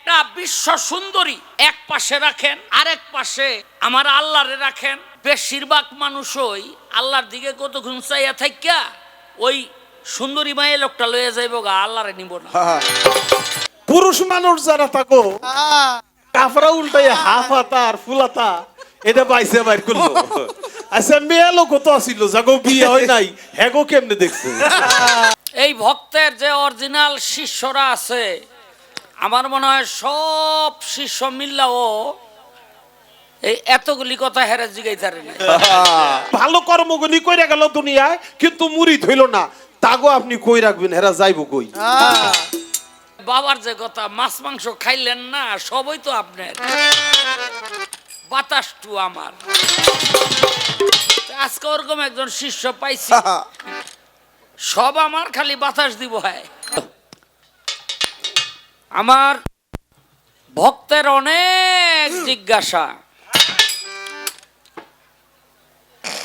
একটা বিশ্ব সুন্দরী এক পাশে রাখেন, আরেক পাশে আমার আল্লাহরে রাখেন। বেশিরভাগ মানুষই আল্লাহর দিকে কতক্ষণ চাইয়া থাকিয়া ওই সুন্দরী মায়ে লোকটা লইয়া যাইব গা, আল্লাহরে নিব না। পুরুষ মানুষ যারা থাকো কাপড়া উল্টাই হাফাতা আর ফুলাতা এটা বাইসে বাইর করলো। আচ্ছা মেয়ে লোক তো আসিল যাগো বিয়ে হয় নাই হ্যাগো কেমনে দেখছে? এই ভক্তের যে অরিজিনাল শিষ্যরা আছে, আমার মনে হয় সব শিষ্য মিল্লাও এই এতগুলি কথা হেরে জিগাইতারে না। ভালো কর্মগুলি কইরা গেল দুনিয়ায়, কিন্তু মুরিদ হইল না। তাগো আপনি কই রাখবেন, হেরা যাইবো কই? বাবার যে কথা, মাছ মাংস খাইলেন না, সবই তো আপনার, বাতাসটু আমার। আজকে ওরকম একজন শিষ্য পাইছি, সব আমার, খালি বাতাস দিব। হয় আমার ভক্তের অনেক জিজ্ঞাসা,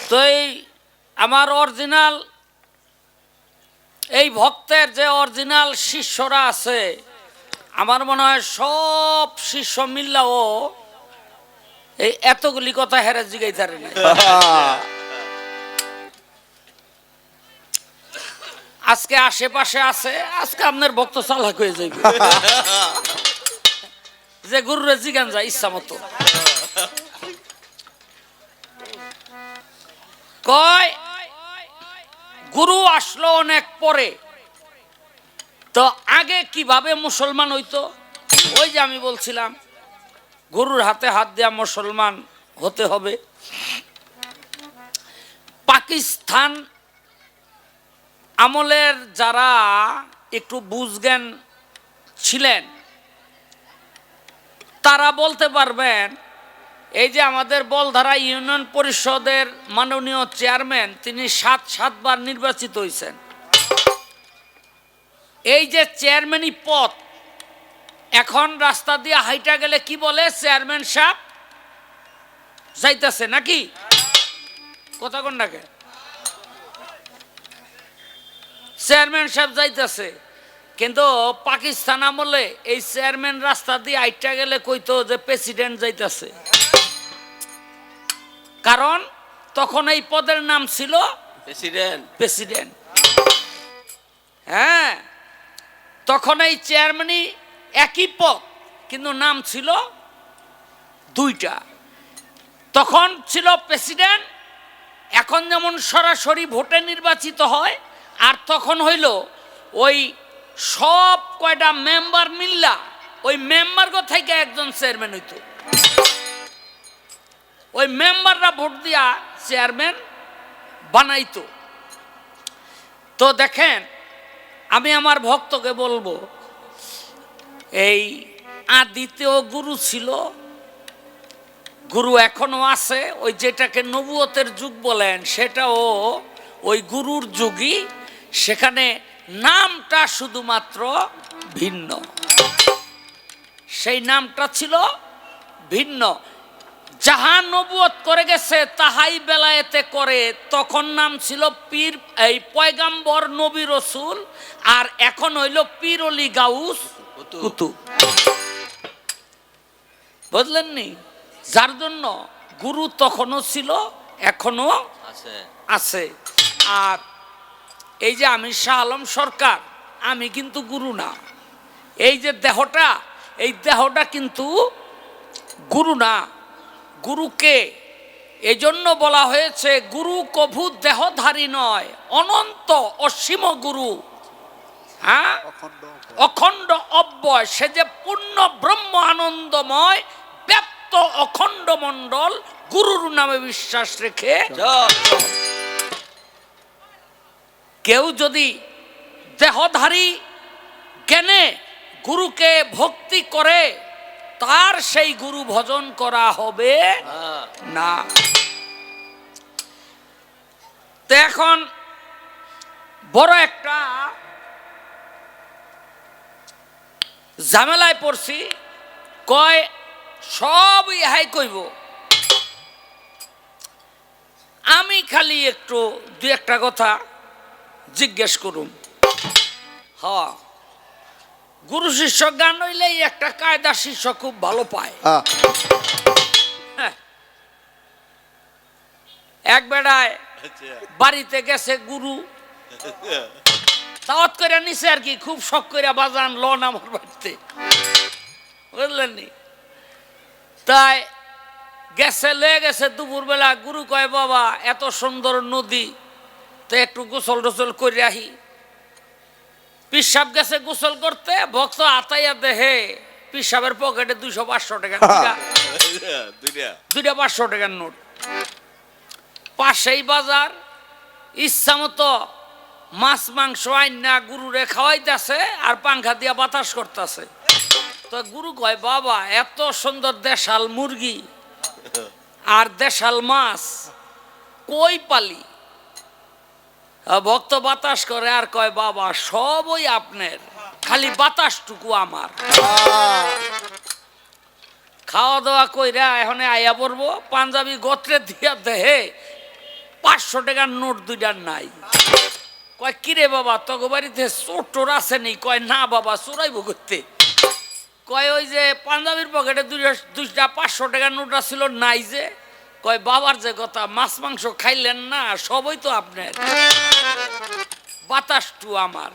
তো এই আমার অরিজিনাল এই ভক্তের যে অরিজিনাল শিষ্যরা আছে, আমার মনে হয় সব শিষ্য মিল্লাও এই এতগুলি কথা হেরে জিগাইতারে না। আজকে আশেপাশে আছে, আজকে আপনার ভক্ত চালাক হয়ে যাইবে যে গুরুরে জিগান যায় ইচ্ছা মতো। কয় গুরু আসলো অনেক পরে, তো আগে কিভাবে মুসলমান হইতো? ওই যে আমি বলছিলাম গুরুর হাতে হাত দেয়া মুসলমান হতে হবে। পাকিস্তান আমলের যারা একটু বুঝজ্ঞান ছিলেন তারা বলতে পারবেন, এই যে আমাদের বলধারা ইউনিয়ন পরিষদের মাননীয় চেয়ারম্যান, তিনি 7বার নির্বাচিত হয়েছেন। এই যে চেয়ারম্যানই পদ, এখন রাস্তা দিয়ে হাইটা গেলে কি বলে? চেয়ারম্যান সাহেব যাইতেছে নাকি? কথা কোন ডাকে? চেয়ারম্যান সাহেব যাইতেছে। কিন্তু পাকিস্তান আমলে এই চেয়ারম্যান রাস্তা দিয়ে হাইটা গেলে কইতো যে প্রেসিডেন্ট যাইতেছে, কারণ তখন এই পদের নাম ছিল প্রেসিডেন্ট। হ্যাঁ, তখন এই চেয়ারম্যানই একই পদ, কিন্তু নাম ছিল দুইটা। তখন ছিল প্রেসিডেন্ট, এখন যেমন সরাসরি ভোটে নির্বাচিত হয়, আর তখন হইল ওই সব কয়টা মেম্বার মিল্লা ওই মেম্বার থেকে একজন চেয়ারম্যান হইতো। ওই মেম্বাররা ভোট দিয়া চেয়ারম্যান বানাইতো। তো দেখেন, আমি আমার ভক্তকে বলবো, এই আদিতেও গুরু ছিল, গুরু এখনো আছে। ওই যেটাকে নবুয়তের যুগ বলেন, সেটাও ওই গুরুর যুগই, সেখানে নামটা শুধুমাত্র ভিন্ন। সেই নামটা ছিল ভিন্ন। যাহা নবুয়ত করে গেছে তাহাই বেলায়েতে করে, তখন নাম ছিল পীর, এই পয়গাম্বর নবী রসুল, আর এখন হইল পীর অলি গাউস কুতুব। বুঝলেন নি? যার জন্য গুরু তখনও ছিল, এখনো আছে। আর এই যে আমি শাহ আলম সরকার, আমি কিন্তু গুরু না। এই যে দেহটা, এই দেহটা কিন্তু গুরু না। গুরুকে এই জন্য বলা হয়েছে, গুরু কভু দেহধারী নয়, অনন্ত অসীম গুরু। হ্যাঁ, অখণ্ড অব্যয়, সে যে পূর্ণ ব্রহ্ম আনন্দময় ব্যাপ্ত অখণ্ড মণ্ডল, গুরুর নামে বিশ্বাস রেখে কেউ যদি দেহধারী জ্ঞানে গুরুকে ভক্তি করে, তার সেই গুরু ভজন করা হবে না। তো এখন বড় একটা ঝামেলায় পড়ছি। কয় সব ইহাই কইব, আমি খালি একটু দুই একটা কথা জিজ্ঞেস করুন। হ্যাঁ, গুরু শিষ্য গান হইলেই একটা কায়দা শিষ্য খুব ভালো পায়। হ্যাঁ। এক বেড়ায় বাড়িতে গেছে গুরু, দাওয়াত করে নিছে আর কি, খুব শখ করে বাজান লন আমার বাড়িতে, বুঝলেন নি? তাই গেছে, লয়ে গেছে দুপুর বেলা। গুরু কয় বাবা এত সুন্দর নদী, তো একটু গোসল টোসল করে আহি। পিসাব গেছে গোসল করতে, ভক্ত আতাইয়া দেহে পিসাবের পকেটে 200-500 টাকা, দুইটা 500 টাকার নোট। পাশেই বাজার, ইচ্ছা মতো মাছ মাংস আইনা গুরুরে খাওয়াইতেছে আর পাংখা দিয়া বাতাস করতেছে। তো গুরু কয় বাবা এত সুন্দর দেশাল মুরগি আর দেশাল মাছ কই পালি? ভক্ত বাতাস করে আর কয় বাবা সবই আপনার, খালি বাতাসটুকু আমার। খাওয়া দাওয়া কইরা এখন আয়া পড়বো, পাঞ্জাবি গোত্রে দিয়া দেহে 500 টাকার নোট দুইটার নাই। কয় কিরে বাবা তোকে বাড়িতে চোর টোর আছে নি? কয় না বাবা, চোরাইব করতে। কয় ওই যে পাঞ্জাবির পকেটে দুইটা 500 টাকার নোট ছিল নাই যে? কয় বাবার যে কথা, মাছ মাংস খাইলেন না, সবই তো আপনার, বাতাসটু আমার।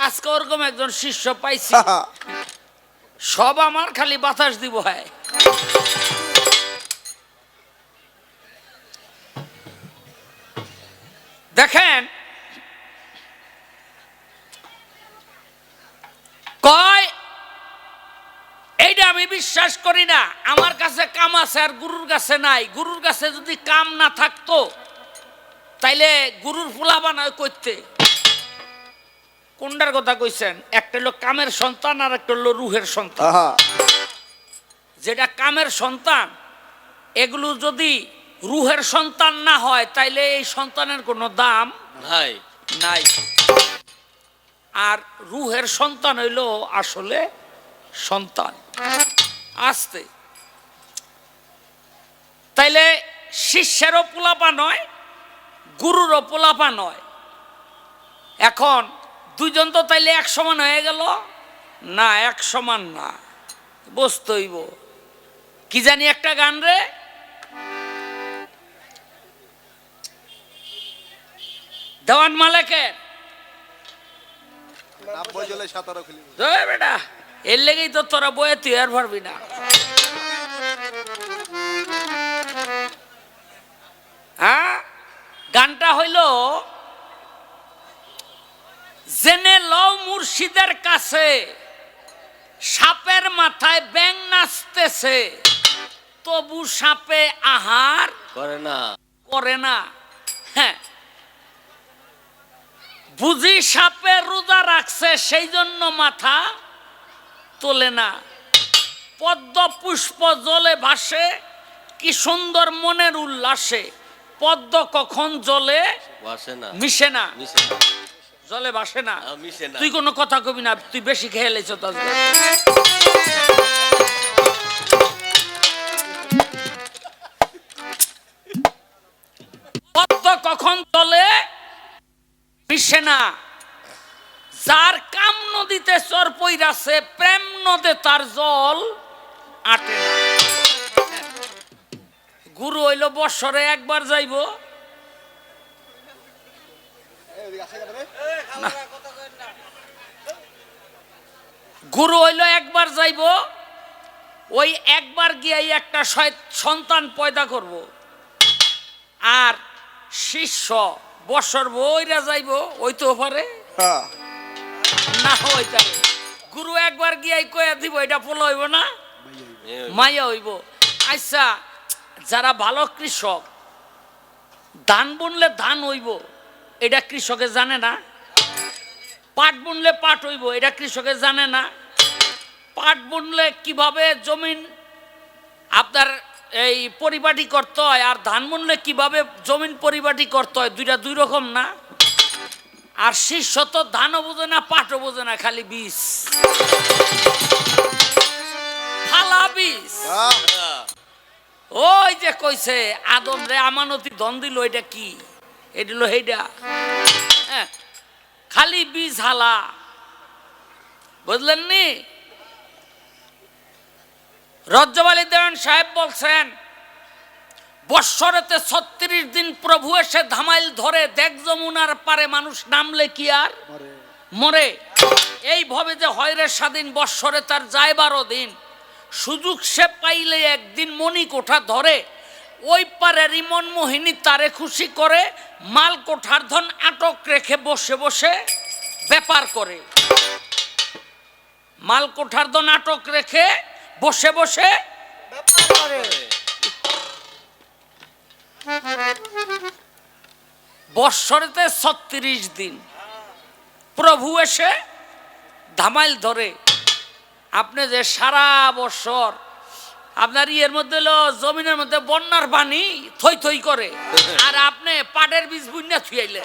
আজকে ওরকম একজন শিষ্য পাইছি, সব আমার, খালি বাতাস দিব। হয় দেখেন, কয় এইটা আমি বিশ্বাস করি না, আমার কাছে কাম আছে আর গুরুর কাছে নাই। গুরুর কাছে যদি কাম না থাকতো তাইলে গুরুর ফুলা বানায় করতে। কোনটার কথা কইছেন? একটা হলো কামের সন্তান আর একটা হলো রুহের সন্তান। যেটা কামের সন্তান, এগুলো যদি রুহের সন্তান না হয় তাইলে এই সন্তানের কোনো দাম নাই নাই। আর রুহের সন্তান হইল আসলে সন্তান। আসতে তাইলে শিষ্যেরও পোলাপা নয়, গুরুরও পোলাপা নয়। এখন দুইজন তো তাইলে এক সমান হয়ে গেল না? এক সমান না, বুঝতে হইব। কি জানি একটা গান রে, দেওয়ান মালিকের, বেটা এর লেগেই তো তোরা বয়ে তুই আর পারবি না। হ্যাঁ, গানটা হইল জেনে লও মুর্শিদের কাছে সাপের মাথায় ব্যাং নাচতেছে, তবু সাপে আহার করে না। হ্যাঁ, বুঝি সাপে রোজা রাখছে সেই জন্য মাথা তোলে না। পদ্ম পুষ্প জলে ভাসে কি সুন্দর মনের উল্লাসে, পদ্ম কখন জলে মিশে না, জলে ভাসে না। তুই কোনো কথা কবি না, তুই বেশি খেয়ে লেছ। পদ্ম কখন জলে মিশে না, যার কাম নদীতে চর পইরাছে প্রেম নদে তার জল আটে না। গুরু হইল বৎসরে একবার যাইব, গুরু হইল একবার যাইব, ওই একবার গিয়ে একটা সন্তান পয়দা করব। আর শিষ্য বৎসর বইরা যাইব, ওইতেও পারে না হইতে। গুরু একবার গিয়ে কয়া দিব, এটা পোলা হইব না মাইয়া হইব। আচ্ছা, যারা ভালো কৃষক, ধান বুনলে ধান হইব, এটা কৃষকে জানে না? পাট বুনলে পাট হইব, এটা কৃষকে জানে না? পাট বুনলে কিভাবে জমিন আপনার এই পরিপাটি করতে হয়, আর ধান বুনলে কিভাবে জমিন পরিপাটি করতে হয়, দুইটা দুই রকম না? আর শিষ্য তো ধানও বোঝে না, পাটও বোঝে না, খালি বীজ, ফালা বীজ। ওই যে কইছে আদম রে আমানতি ধন দিল, এটা কি? এটা হলো সেইটা। হ্যাঁ, খালি বীজ হালা, বুঝলেন নি? রজ্জব আলী দেওয়ান সাহেব বলছেন, বৎসরেতে 36 দিন প্রভু এসে ধামাইল ধরে, দেখ যমুনার পারে মানুষ নামলে কি আর মরে। এইভাবে যে হয় রে স্বাধীন, বৎসরে তার যায় 12 দিন। সুযোগ সে পাইলে একদিন মণি কোঠা ধরে, ওই পারে রিমন মোহিনী তারে খুশি করে, মাল কোঠার ধন আটক রেখে বসে বসে ব্যাপার করে। মাল কোঠার ধন আটক রেখে বসে বসে বৎসরেতে 36 দিন প্রভু এসে ধামাইল ধরে। আপনি যে সারা বছর আপনার ইয়ের মধ্যে জমিনের মধ্যে বন্যার পানি থই থই করে, আর আপনি পাটের বীজ বুনিয়া থুইলে,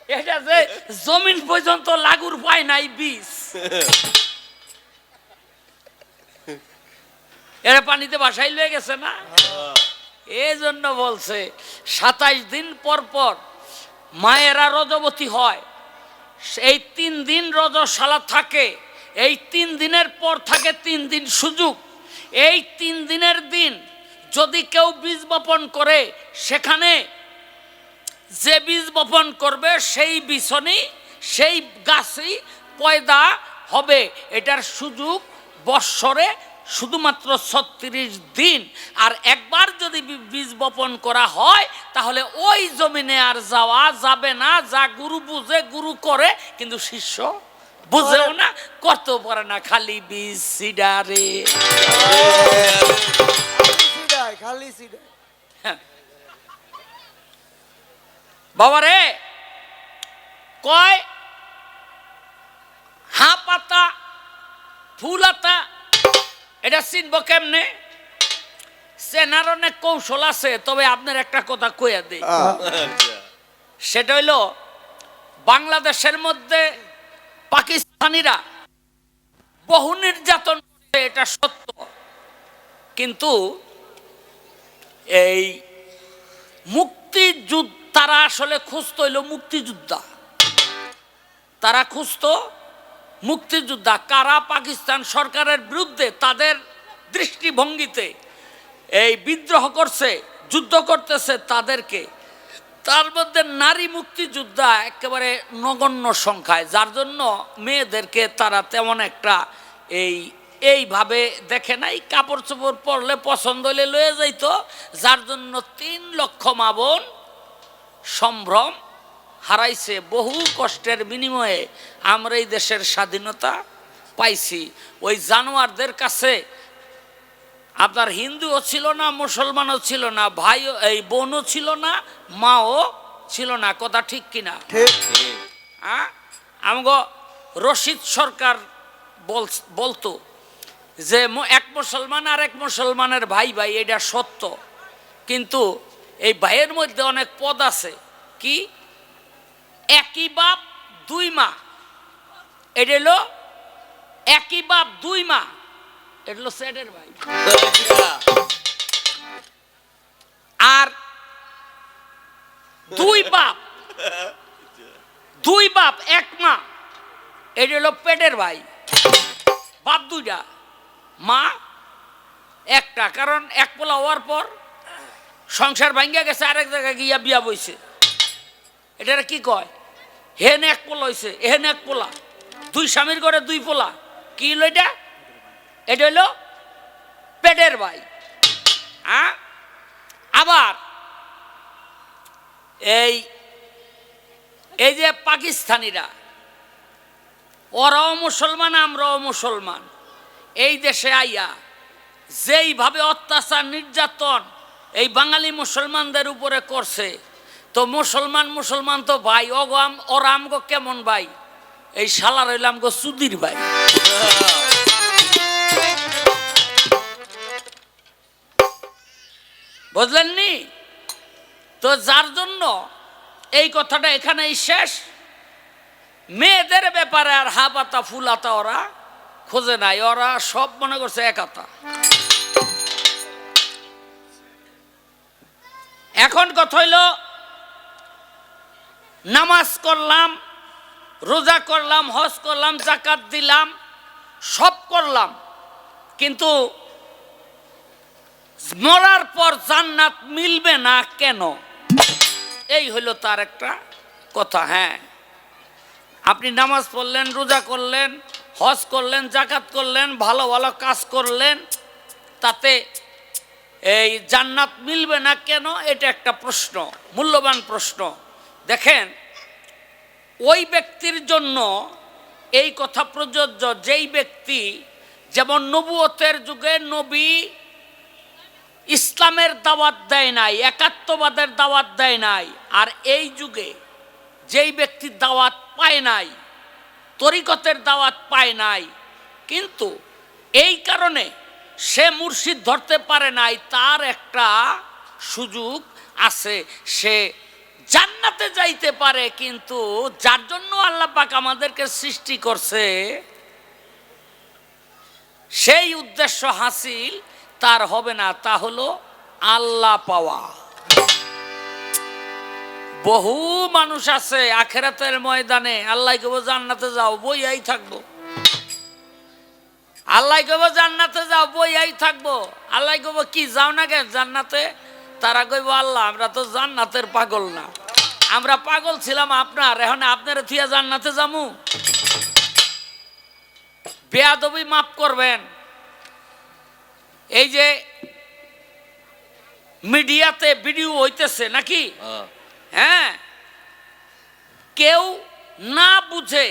এটা যে জমিন পর্যন্ত লাগুর পায় নাই বীজ, এরা পানিতে ভাসাই লয়ে গেছে না। এই জন্য বলছে 27 দিন পর পর মায়েরা রজবতী হয়। এই 3 দিন রজশালা থাকে। এই 3 দিনের পর থাকে 3 দিন সুযোগ। এই 3 দিনের দিন যদি কেউ বীজ বপন করে, সেখানে যে বীজ বপন করবে সেই বিছনই, সেই গাছই পয়দা হবে। এটার সুযোগ বৎসরে শুধুমাত্র 36 দিন। আর একবার যদি বীজ বপন করা হয়, তাহলে ওই জমিনে আর যাওয়া যাবে না। যা গুরু বুঝে গুরু করে, কিন্তু শিষ্য বুঝেও না, করতেও পারে না, খালি বীজ সিডারে। বাবারে কয় হা পাতা ফুলাতা, এটা চিনব কেমনে? চেনার অনেক কৌশল আছে, তবে আপনার একটা কথা কইয়া দেই। সেটা হইল, বাংলাদেশের মধ্যে পাকিস্তানিরা বহু নির্যাতন করে, এটা সত্য। কিন্তু এই মুক্তিযুদ্ধ তারা আসলে খুঁজত হইল মুক্তিযোদ্ধা। তারা খুঁজত মুক্তিযোদ্ধা কারা পাকিস্তান সরকারের বিরুদ্ধে তাদের দৃষ্টিভঙ্গিতে এই বিদ্রোহ করছে, যুদ্ধ করতেছে তাদেরকে। তার মধ্যে নারী মুক্তিযোদ্ধা একেবারে নগণ্য সংখ্যায়, যার জন্য মেয়েদেরকে তারা তেমন একটা এইভাবে দেখে নাই। কাপড় চোপড় পরলে পছন্দ হলে লয়ে যাইতো, যার জন্য 3 লক্ষ মা বোন সম্ভ্রম হারাইছে। বহু কষ্টের বিনিময়ে আমরা এই দেশের স্বাধীনতা পাইছি। ওই জানোয়ারদের কাছে আপনার হিন্দুও ছিল না, মুসলমানও ছিল না, ভাই এই বোনও ছিল না, মাও ছিল না। কথা ঠিক কিনা? হ্যাঁ, আমগো রশিদ সরকার বলতো যে এক মুসলমান আর এক মুসলমানের ভাই ভাই, এটা সত্য। কিন্তু এই ভাইয়ের মধ্যে অনেক পদ আছে। কি? একই বাপ 2 মা, এটা হলো একই বাপ 2 মা, এটা হলো সেটের ভাই। আর 2 বাপ 1 মা, এটা হলো পেটের ভাই। বাপ 2টা, মা 1টা। কারণ এক পোলা হওয়ার পর সংসার ভাঙ্গা গেছে, আরেক জায়গায় গিয়া বিয়া বইছে। এটা কি কয়? হেন 1 পোলা হয়েছে, এহেন 1 পোলা, 2 স্বামীর ঘরে 2 পোলা। কি হলো এটা? এটা হলো পেটের ভাই। হ্যাঁ, আবার এই যে পাকিস্তানিরা, ওরাও মুসলমান, আমরাও মুসলমান। এই দেশে আইয়া যেইভাবে অত্যাচার নির্যাতন এই বাঙালি মুসলমানদের উপরে করছে, তো মুসলমান তো ভাই, ওরা আমগো কেমন ভাই? এই শালা রইল আমগো সুদির ভাই। বুঝলেননি? তো যার জন্য এই কথাটা এখানেই শেষ। মেয়েদের ব্যাপারে আর হা পাতা ফুলাতা ওরা খোঁজে নাই, ওরা সব মনে করছে এক হাতা। এখন কথা হইল, নামাজ করলাম, রোজা করলাম, হজ করলাম, যাকাত দিলাম, সব করলাম, কিন্তু মরার পর জান্নাত মিলবে না কেন? এই হলো তার একটা কথা। হ্যাঁ, আপনি নামাজ পড়লেন, রোজা করলেন, হজ করলেন, যাকাত করলেন, ভালো ভালো কাজ করলেন, তাতে এই জান্নাত মিলবে না কেন? এটা একটা প্রশ্ন, মূল্যবান প্রশ্ন। দেখেন, ওই ব্যক্তির জন্য এই কথা প্রযোজ্য যেই ব্যক্তি, যেমন নবুয়তের যুগে নবী ইসলামের দাওয়াত দেয় নাই, একাত্মবাদের দাওয়াত দেয় নাই, আর এই যুগে যেই ব্যক্তি দাওয়াত পায় নাই, তরিকতের দাওয়াত পায় নাই, কিন্তু এই কারণে সে মুর্শিদ ধরতে পারে নাই, তার একটা সুযোগ আছে, সে জান্নাতে যাইতে পারে। কিন্তু যার জন্য আল্লাহ পাক আমাদেরকে সৃষ্টি করছে, সেই উদ্দেশ্য হাসিল তার হবে না, তা হলো আল্লাহ পাওয়া। বহু মানুষ আছে আখিরাতের ময়দানে আল্লাহ কইবো জান্নাতে যাও, বইয়াই থাকবো। আল্লাহ কইবো জান্নাতে যাও, বইয়াই থাকবো। আল্লাহ কইবো কি যাও না কেন জান্নাতে? তারা কইবো আল্লাহ আমরা তো জান্নাতের পাগল না, আমরা পাগল ছিলাম আপনার, এখন আপনার থিয়া জান্নাতে যামু? বেয়াদবি মাফ করবেন। এই যে মিডিয়াতে ভিডিও হইতেছে নাকি, হ্যাঁ, কেউ না বুঝে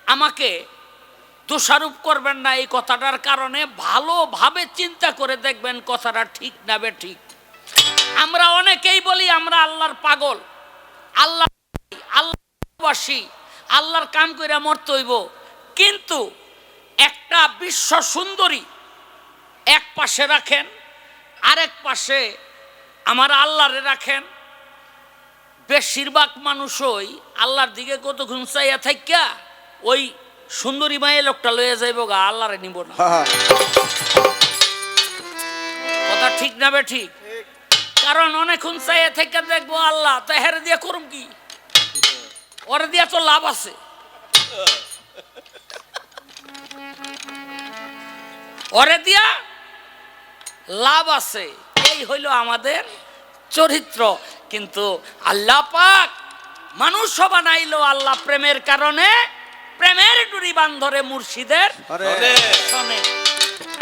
আমাকে দোষারোপ করবেন না এই কথাটার কারণে। ভালোভাবে চিন্তা করে দেখবেন কথাটা ঠিক না বে ঠিক। আমরা অনেকেই বলি আমরা আল্লাহর পাগল, আল্লাহবাসী, আল্লাহর কাম কইরা মরতে হইব, কিন্তু একটা বিশ্ব সুন্দরী এক পাশে রাখেন, আরেক পাশে আমার আল্লাহরে রাখেন। বেশিরভাগ মানুষই আল্লাহর দিকে কতক্ষণ চাইয়া থাইকা ওই সুন্দরী মায়ের লোকটা লইয়া যাইব গা, আল্লাহরে নিব না। কথা ঠিক না বে ঠিক? কারণ অনেকক্ষণ চাইয়া থাইকা দেখবো আল্লাহ, তা হেরে দিয়া করুম কি? ওরে দিয়া তো লাভ আছে। ওরে দিয়া লাভ আছে, এই হইল আমাদের চরিত্র। কিন্তু আল্লাহ পাক মানুষ বানাইলো আল্লাহ প্রেমের কারণে, প্রেমের ডুরি বান্ধরে মুর্শিদের শোনে।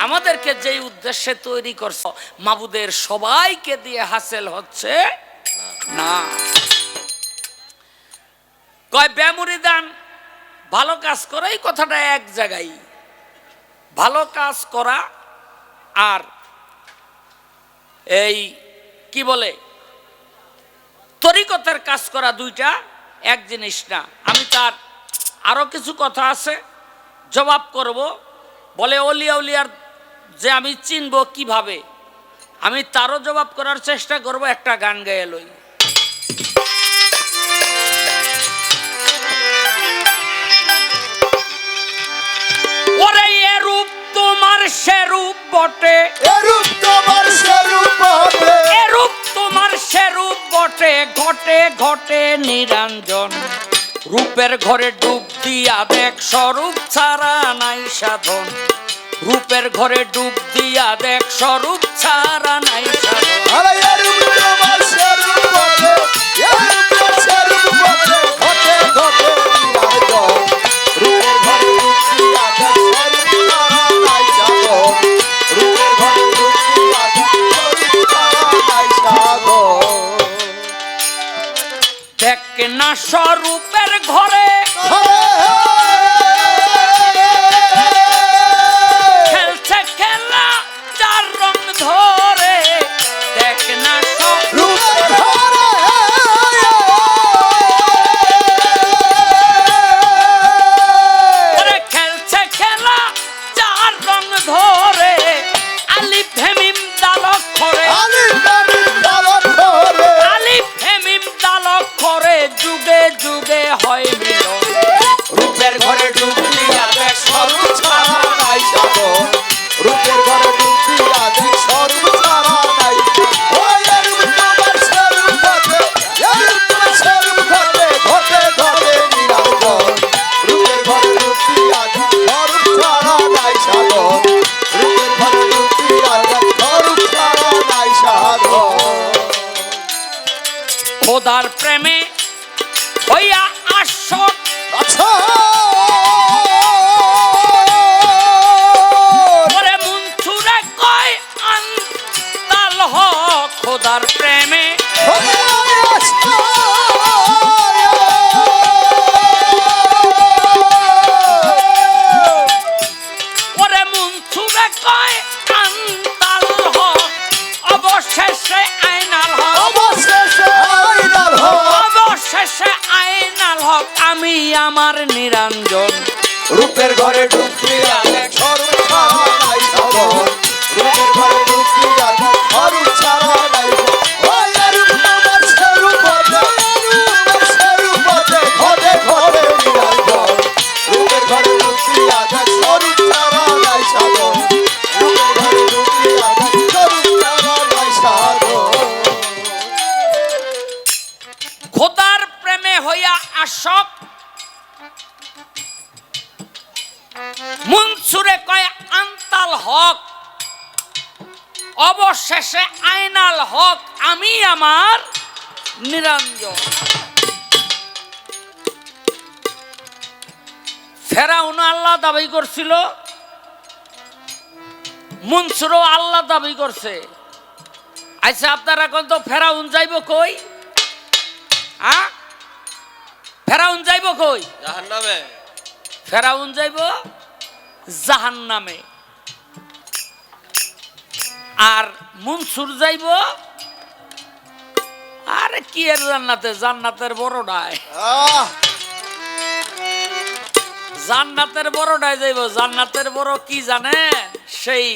আমাদেরকে যেই উদ্দেশ্যে তৈরি করছে, মাবুদের সবাইকে দিয়ে হাসিল হচ্ছে না। কয় বেমুরিদান ভালো কাজ করে, এই কথাটা এক জায়গায়। ভালো কাজ করা আর এই কি বলে তরিকতের কাজ করা দুইটা এক জিনিস না। আমি তার আরো কিছু কথা আছে, জবাব করব। বলে অলিয়া উলিয়ার যে আমি চিনব কিভাবে, আমি তারও জবাব করার চেষ্টা করব। একটা গান গায়ে লই। ওরে এরূপ তোমার সেরূপ বটে, এরূপ তোমার সেরূপ বটে, এরূপ তোমার সেরূপ বটে, ঘটে ঘটে নিরঞ্জন। রূপের ঘরে ডুব দিয়া দেখ, স্বরূপ ছাড়া নাই সাধন। রূপের ঘরে ডুব দিয়া দেখ, স্বরূপ ছাড়া নাই সাধন। আরে এরূপ তোমার সেরূপ বটে, এরূপ তোমার সেরূপ বটে, ঘটে ঘটে নিরঞ্জন। রূপের ঘরে ডুব দিয়া দেখ, স্বরূপ ছাড়া নাই সাধন। রূপের ঘরে ডুব দিয়া দেখ, স্বরূপ ছাড়া নাই সাধন। দেখ না স্বরূপের ঘরে খেলছে খেলা চার রং ধরে। দেখ না রূপের ঘরে ঘরে খেলছে খেলা চার রং ধরে। আলিফ হেমিম দালক করে, আলিফ তামিম দালক ধরে, আলিফ হেমিম দালক করে। যুগে যুগে হয় খোদার প্রেমে হইয়া আসক আচ্ছা ওরে মন ছুড়ে কয় আন্তাল হক খোদার প্রেমে ওরে মন ছুড়ে কয় আন্তাল হক অবশেষে আইনাল হক অবশেষে আইনাল হক অবশেষে আইনাল হক আমি আমার নিরঞ্জন রূপের ঘরে ঢুকিয়া দেখ স্বরূপ ছাড়া নাই সাধন রূপের ঘরে ঢুকিয়া দেখ স্বরূপ ছাড়া নাই ওই রূপ আমার স্বরূপ ঘটে ঘটে নিরঞ্জন রূপের ঘরে ঢুকিয়া দেখ স্বরূপ ছাড়া নাই সাধন রূপের ঘরে ঢুকিয়া দেখ স্বরূপ ছাড়া নাই সাধন খোদার প্রেমে হইয়া আসক মনসুরে কয় আন্তাল হক অবশেষে আইনাল হক আমি আমার নিরঞ্জন ফেরাউন আল্লাহ দাবি করছিল মনসুরও আল্লাহ দাবি করছে আচ্ছা আপনারা এখন তো ফেরাউন যাইব কই হ্যাঁ ফেরাউন যাইব কই জাহান্নামে ফেরাউন যাইব জাহান্নামে আর মনসুর যাইব আরে কি এর জান্নাতে জান্নাতের বড়ডায় জান্নাতের বড়ডায় যাইব জান্নাতের বড় কি জানে সেই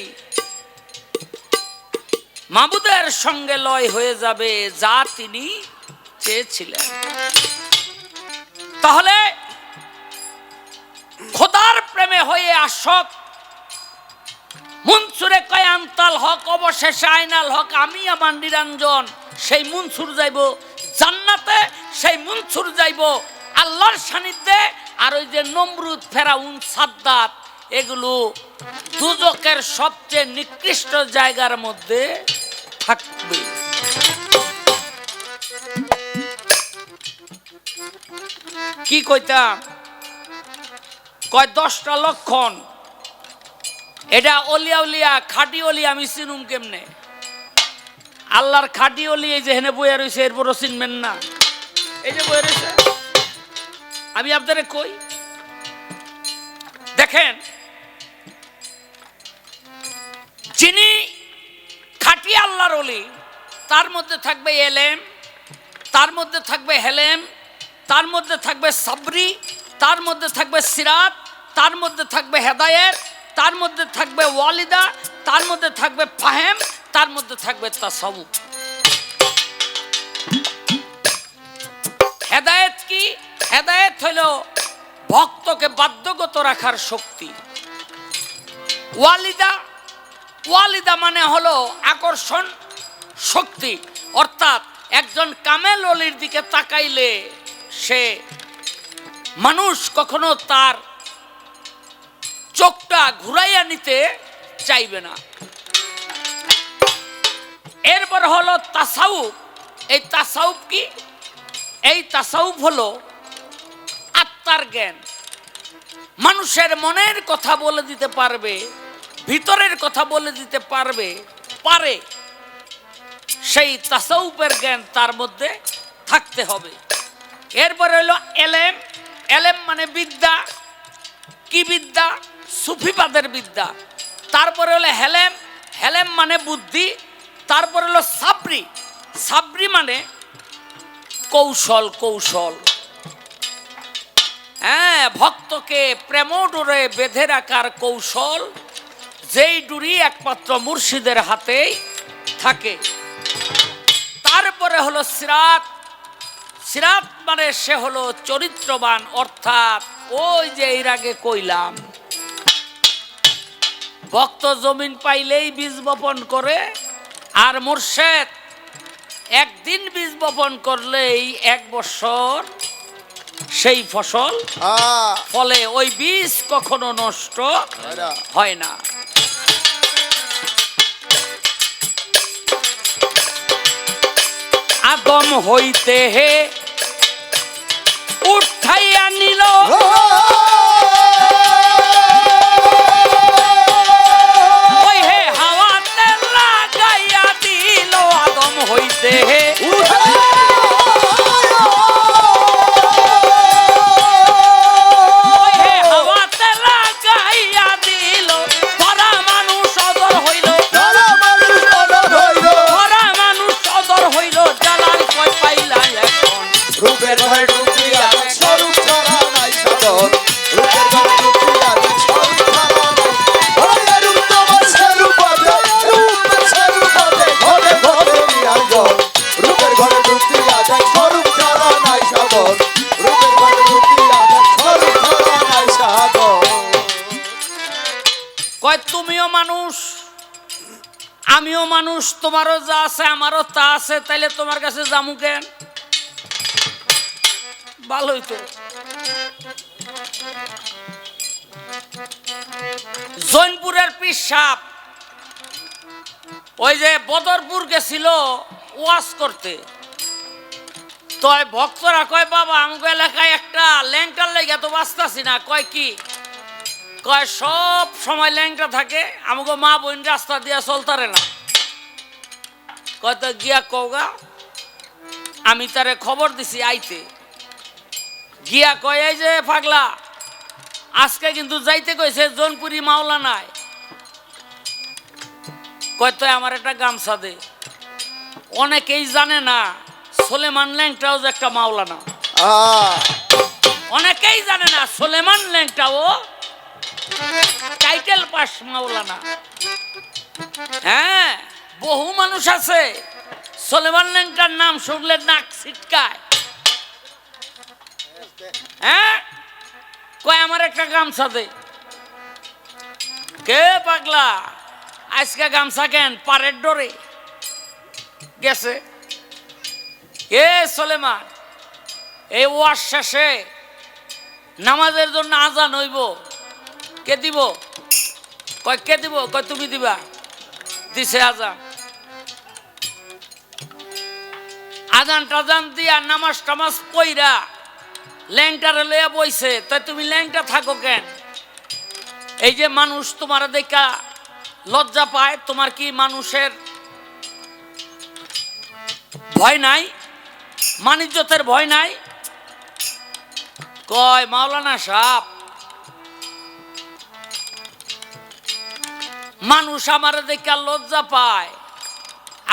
মাবুদের সঙ্গে লয় হয়ে যাবে যা তিনি চেয়েছিলেন তাহলে খোদার প্রেমে হয়ে আসক মনসুরে কয় আন্তাল হক অবশেষে আইনাল হক আমি আমার নিরঞ্জন সেই মনসুর যাইব জান্নাতে সেই মনসুর যাইব আল্লাহর সান্নিধ্যে আর ওই যে নমরুদ ফেরাউন সাদ্দাত এগুলো দুজকের সবচেয়ে নিকৃষ্ট জায়গার মধ্যে থাকবে কি কইতাম কয় 10টা লক্ষণ এটা অলিয়া উলিয়া খাটি অলি আমি চিনুম কেমনে আল্লাহর খাটি অলি এই যে হেনে বইয়া রয়েছে এরপরও চিনবেন না এই যে বইয়া রয়েছে আমি আপনাদের কই দেখেন যিনি খাটি আল্লাহর অলি তার মধ্যে থাকবে এলেম তার মধ্যে থাকবে হেলেম তার মধ্যে থাকবে সাবরি তার মধ্যে থাকবে সিরাত তার মধ্যে থাকবে হেদায়েত তার মধ্যে থাকবে ওয়ালিদা তার মধ্যে থাকবে ফাহেম তার মধ্যে থাকবে তাসাউফ হেদায়েত কি হেদায়েত হলো ভক্তকে বাধ্যগত রাখার শক্তি ওয়ালিদা ওয়ালিদা মানে হলো আকর্ষণ শক্তি অর্থাৎ একজন কামেল অলির দিকে তাকাইলে সে মানুষ কখনো তার চোখটা ঘুরাইয়া নিতে চাইবে না এরপর হলো তাসাউফ এই তাসাউফ কি এই তাসাউফ হলো আত্মার জ্ঞান মানুষের মনের কথা বলে দিতে পারবে ভিতরের কথা বলে দিতে পারে সেই তাসাউফের জ্ঞান তার মধ্যে থাকতে হবে এরপরে হলো এলেম এলেম মানে বিদ্যা কি বিদ্যা সুফিবাদের বিদ্যা তারপরে হলো হেলেম হেলেম মানে বুদ্ধি তারপরে হলো সাবরি সাবরি মানে কৌশল কৌশল হ্যাঁ ভক্তকে প্রেম ডোরে বেঁধে রাখার কৌশল যেই ডুরি একমাত্র মুর্শিদের হাতেই থাকে তারপরে হলো সিরাত সিরাত মানে সে হলো চরিত্রবান অর্থাৎ ওই যে এর আগে কইলাম ভক্ত জমিন পাইলেই বীজ বপন করে আর মুর্শেদ একদিন বীজ বপন করলেই 1 বছর সেই ফসল ফলে ওই বীজ কখনো নষ্ট হয় না আদম হইতে হে উঠাইয়া নিল ওই হে হাওয়াতে লাগাইয়া দিল আদম হইতে হে ওই হে হাওয়াতে লাগাইয়া দিল ধরা মানুষ অদর হইল ধরা মানুষ অদর হইল জালাল কয় পাইলা এখন রূপের ঘরে ঢুকিয়া স্বরূপ ছাড়া নাই সাধন রূপের ঘরে ঢুকিয়া স্বরূপ ছাড়া নাই ওরে রূপ তোমার স্বরূপ আছে রূপের স্বরূপ আছে ঘরে ঘরে নিরঞ্জন রূপের ঘরে ঢুকিয়া স্বরূপ ছাড়া নাই সাধন রূপের ঘরে ঢুকিয়া স্বরূপ ছাড়া নাই সাধন কয় তুমিও মানুষ আমিও মানুষ তোমারও যা আছে আমারও তা আছে তাইলে তোমার কাছে জামু কেন ভালোই তো জৈনপুরের পীর সাহেব ওই যে বদরপুর গেছিল ওয়াজ করতে তো ভক্তরা কয় বাবা আমাকে এলাকায় একটা ল্যাংটার লেগে তো বাঁচতাছি না কয় কি কয় সব সময় ল্যাংটা থাকে আমাকে মা বোন রাস্তা দিয়া চলতারে না কয় তো গিয়া কওগা আমি তারে খবর দিছি আইতে গিয়া কয় এই যে পাগলা আজকে কিন্তু যাইতে কইছে জোনপুরি মাওলা নাই কয় তো আমার একটা গামছা দে অনেকেই জানে না সোলেমান ল্যাংটাও যে একটা মাওলানা অনেকেই জানে না সোলেমান ল্যাংটাও টাইটেল পাস মাওলানা হ্যাঁ বহু মানুষ আছে সোলেমান ল্যাংটার নাম শুনলে নাক ছিটকায় হ্যাঁ কয় আমার একটা গামছা দে কে পাগলা আজকে গামছা কেন পারের ডরে গেছে এ সোলেমান এই ওয়াজ শেষে নামাজের জন্য আজান হইব কে দিব কয় কে দিব কয় তুমি দিবা দিছে আজান আজান টাজান দিয়া নামাজ টামাজ পইরা ল্যাংটারে লইয়া বইছে তাই তুমি ল্যাংটা থাকো কেন এই যে মানুষ তোমার দেখা লজ্জা পায় তোমার কি মানুষের ভয় নাই মানিজ্যতের ভয় নাই কয় মাওলানা সাহেব মানুষ আমার দেখা লজ্জা পায়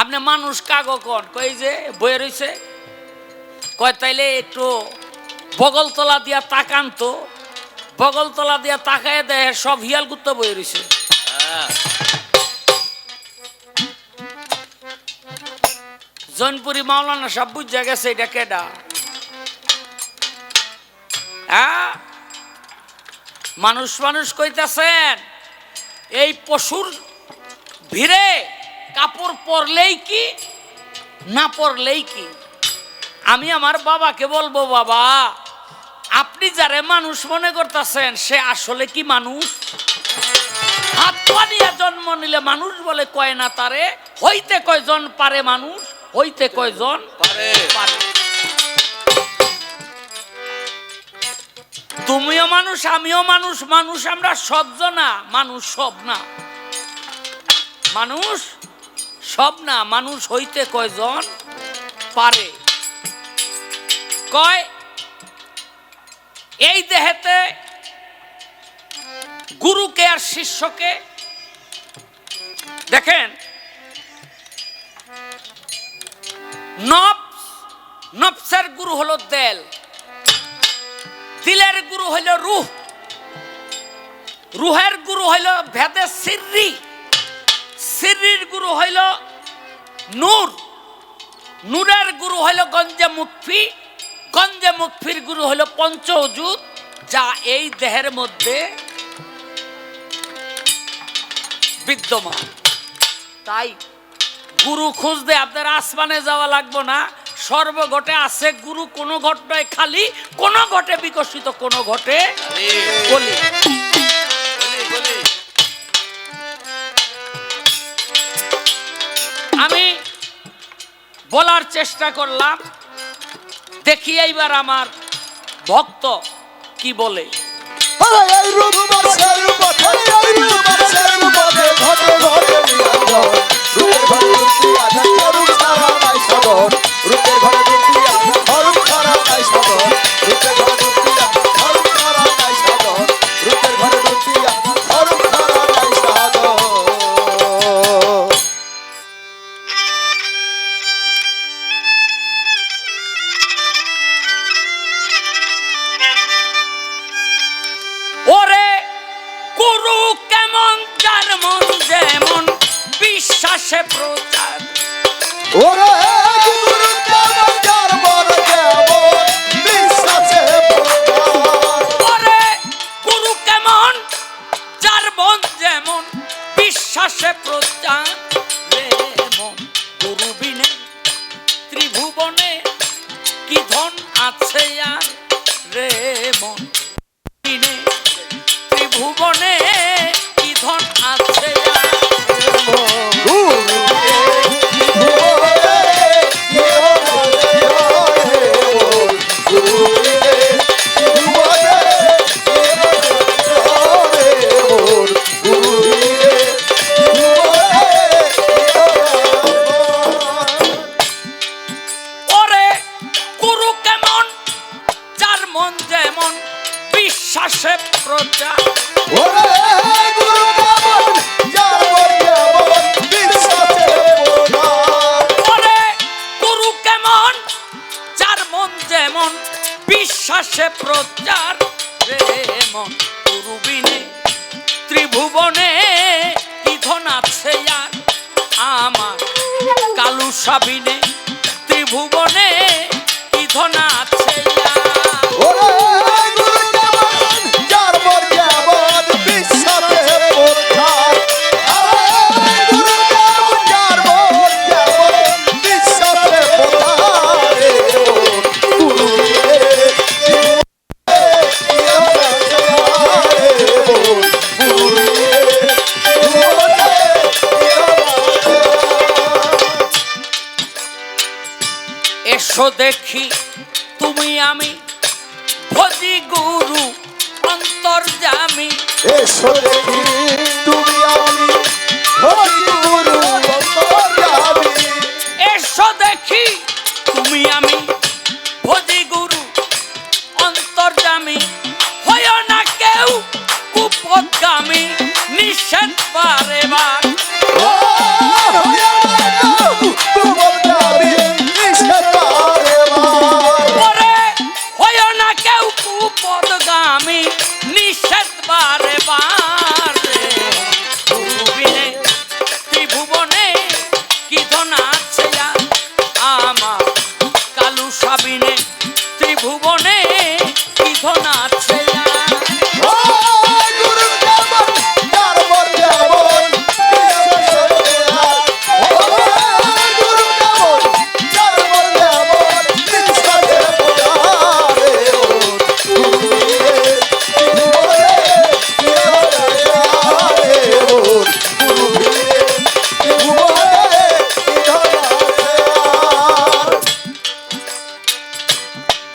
আপনি মানুষ কাগো কন কই যে বয়ে রইছে কয় তাইলে একটু বগলতলা দিয়া তাকান তো বগলতলা দিয়া তাকায় দেয় সব হিয়াল গুত্ত বয়ে রইছে জৈনপুরি মাওলানা সব বুঝা গেছে এটা কেডা হ্যাঁ মানুষ মানুষ কইতাছেন এই পশুর ভিড়ে কাপড় পরলেই কি না পরলেই কি আমি আমার বাবাকে বলবো বাবা আপনি যারে মানুষ মনে করতেছেন সে আসলে কি মানুষ হাত পা নিয়ে জন্ম নিলে মানুষ বলে কয় না তারে হইতে কয়জন পারে মানুষ হইতে কয়জন পারে তুমিও মানুষ আমিও মানুষ মানুষ আমরা সহ্য না মানুষ সব না মানুষ সব না মানুষ হইতে কয়জন পারে কয় এই দেহেতে গুরুকে আর শিষ্যকে দেখেন নফসের গুরু হলো দেল দিলের গুরু হইল রুহ রুহের গুরু হইল ভেদে সিররি সিররির গুরু হইল নূর নূরের গুরু হইল গঞ্জে মুকফি গঞ্জে মুকফির গুরু হইল পঞ্চওজুদ যা এই দেহের মধ্যে বিদ্যমান তাই গুরু খুঁজতে আপনার আসমানে যাওয়া লাগবে না সর্বঘটে আছে গুরু কোন ঘটে খালি কোন ঘটে বিকশিত কোন ঘটে বলি আমি বলার চেষ্টা করলাম, দেখি এইবার আমার ভক্ত কি বলে। আরে এই রূপবাসের পথে, এই রূপবাসের পথে ঘটে ঘটে নিরঞ্জন। রূপের ঘরে রূপী আধা চরুক ছাড়া নাই সদর। রূপের ঘরে রূপী আধা খরুক ছাড়া নাই সদর। রূপের ঘরে রূপী আধা খরুক ছাড়া নাই সদর। রূপের ঘরে রূপী আধা খরুক ছাড়া নাই সদর। ওরে গুরু কেমন, যার মন যেমন বিশ্বাসে প্রচার। ওরে গুরু কেমন, যার মন যেমন বিশ্বাসে প্রচার। ওরে গুরু কেমন, যার মন যেমন বিশ্বাসে প্রচার। রে মন গুরু বিনে ত্রিভুবনে কি ধন আছে আর। রে মন বিনে ত্রিভুবনে কি ধন আছে আর। ওরে গুরু কেমন, যার মন যেমন বিশ্বাসে প্রচার। ওরে গুরু কেমন, যার মন যেমন বিশ্বাসে প্রচার। রে মন গুরু বিনে ত্রিভুবনে কি ধন আছে আর। আমার কালু সাবিনে ত্রিভুবনে কি ধন আছে আর। এসো দেখি তুমি আমি ভজি গুরু অন্তর্যামী। এসো দেখি তুমি আমি হরি গুরু অন্তর্যামী। এসো দেখি তুমি আমি ভজি গুরু অন্তর্যামী। হয় না কেউ কুপদগামী, নিষেধ বারে বার। ওরে হয় না কেউ কুপদগামী, নিষেধ বারে বার। গুরু বিনে ত্রিভুবনে কি ধন আছে আর। আমার কালু সাবিনে ত্রিভুবনে কি ধন আছে আর।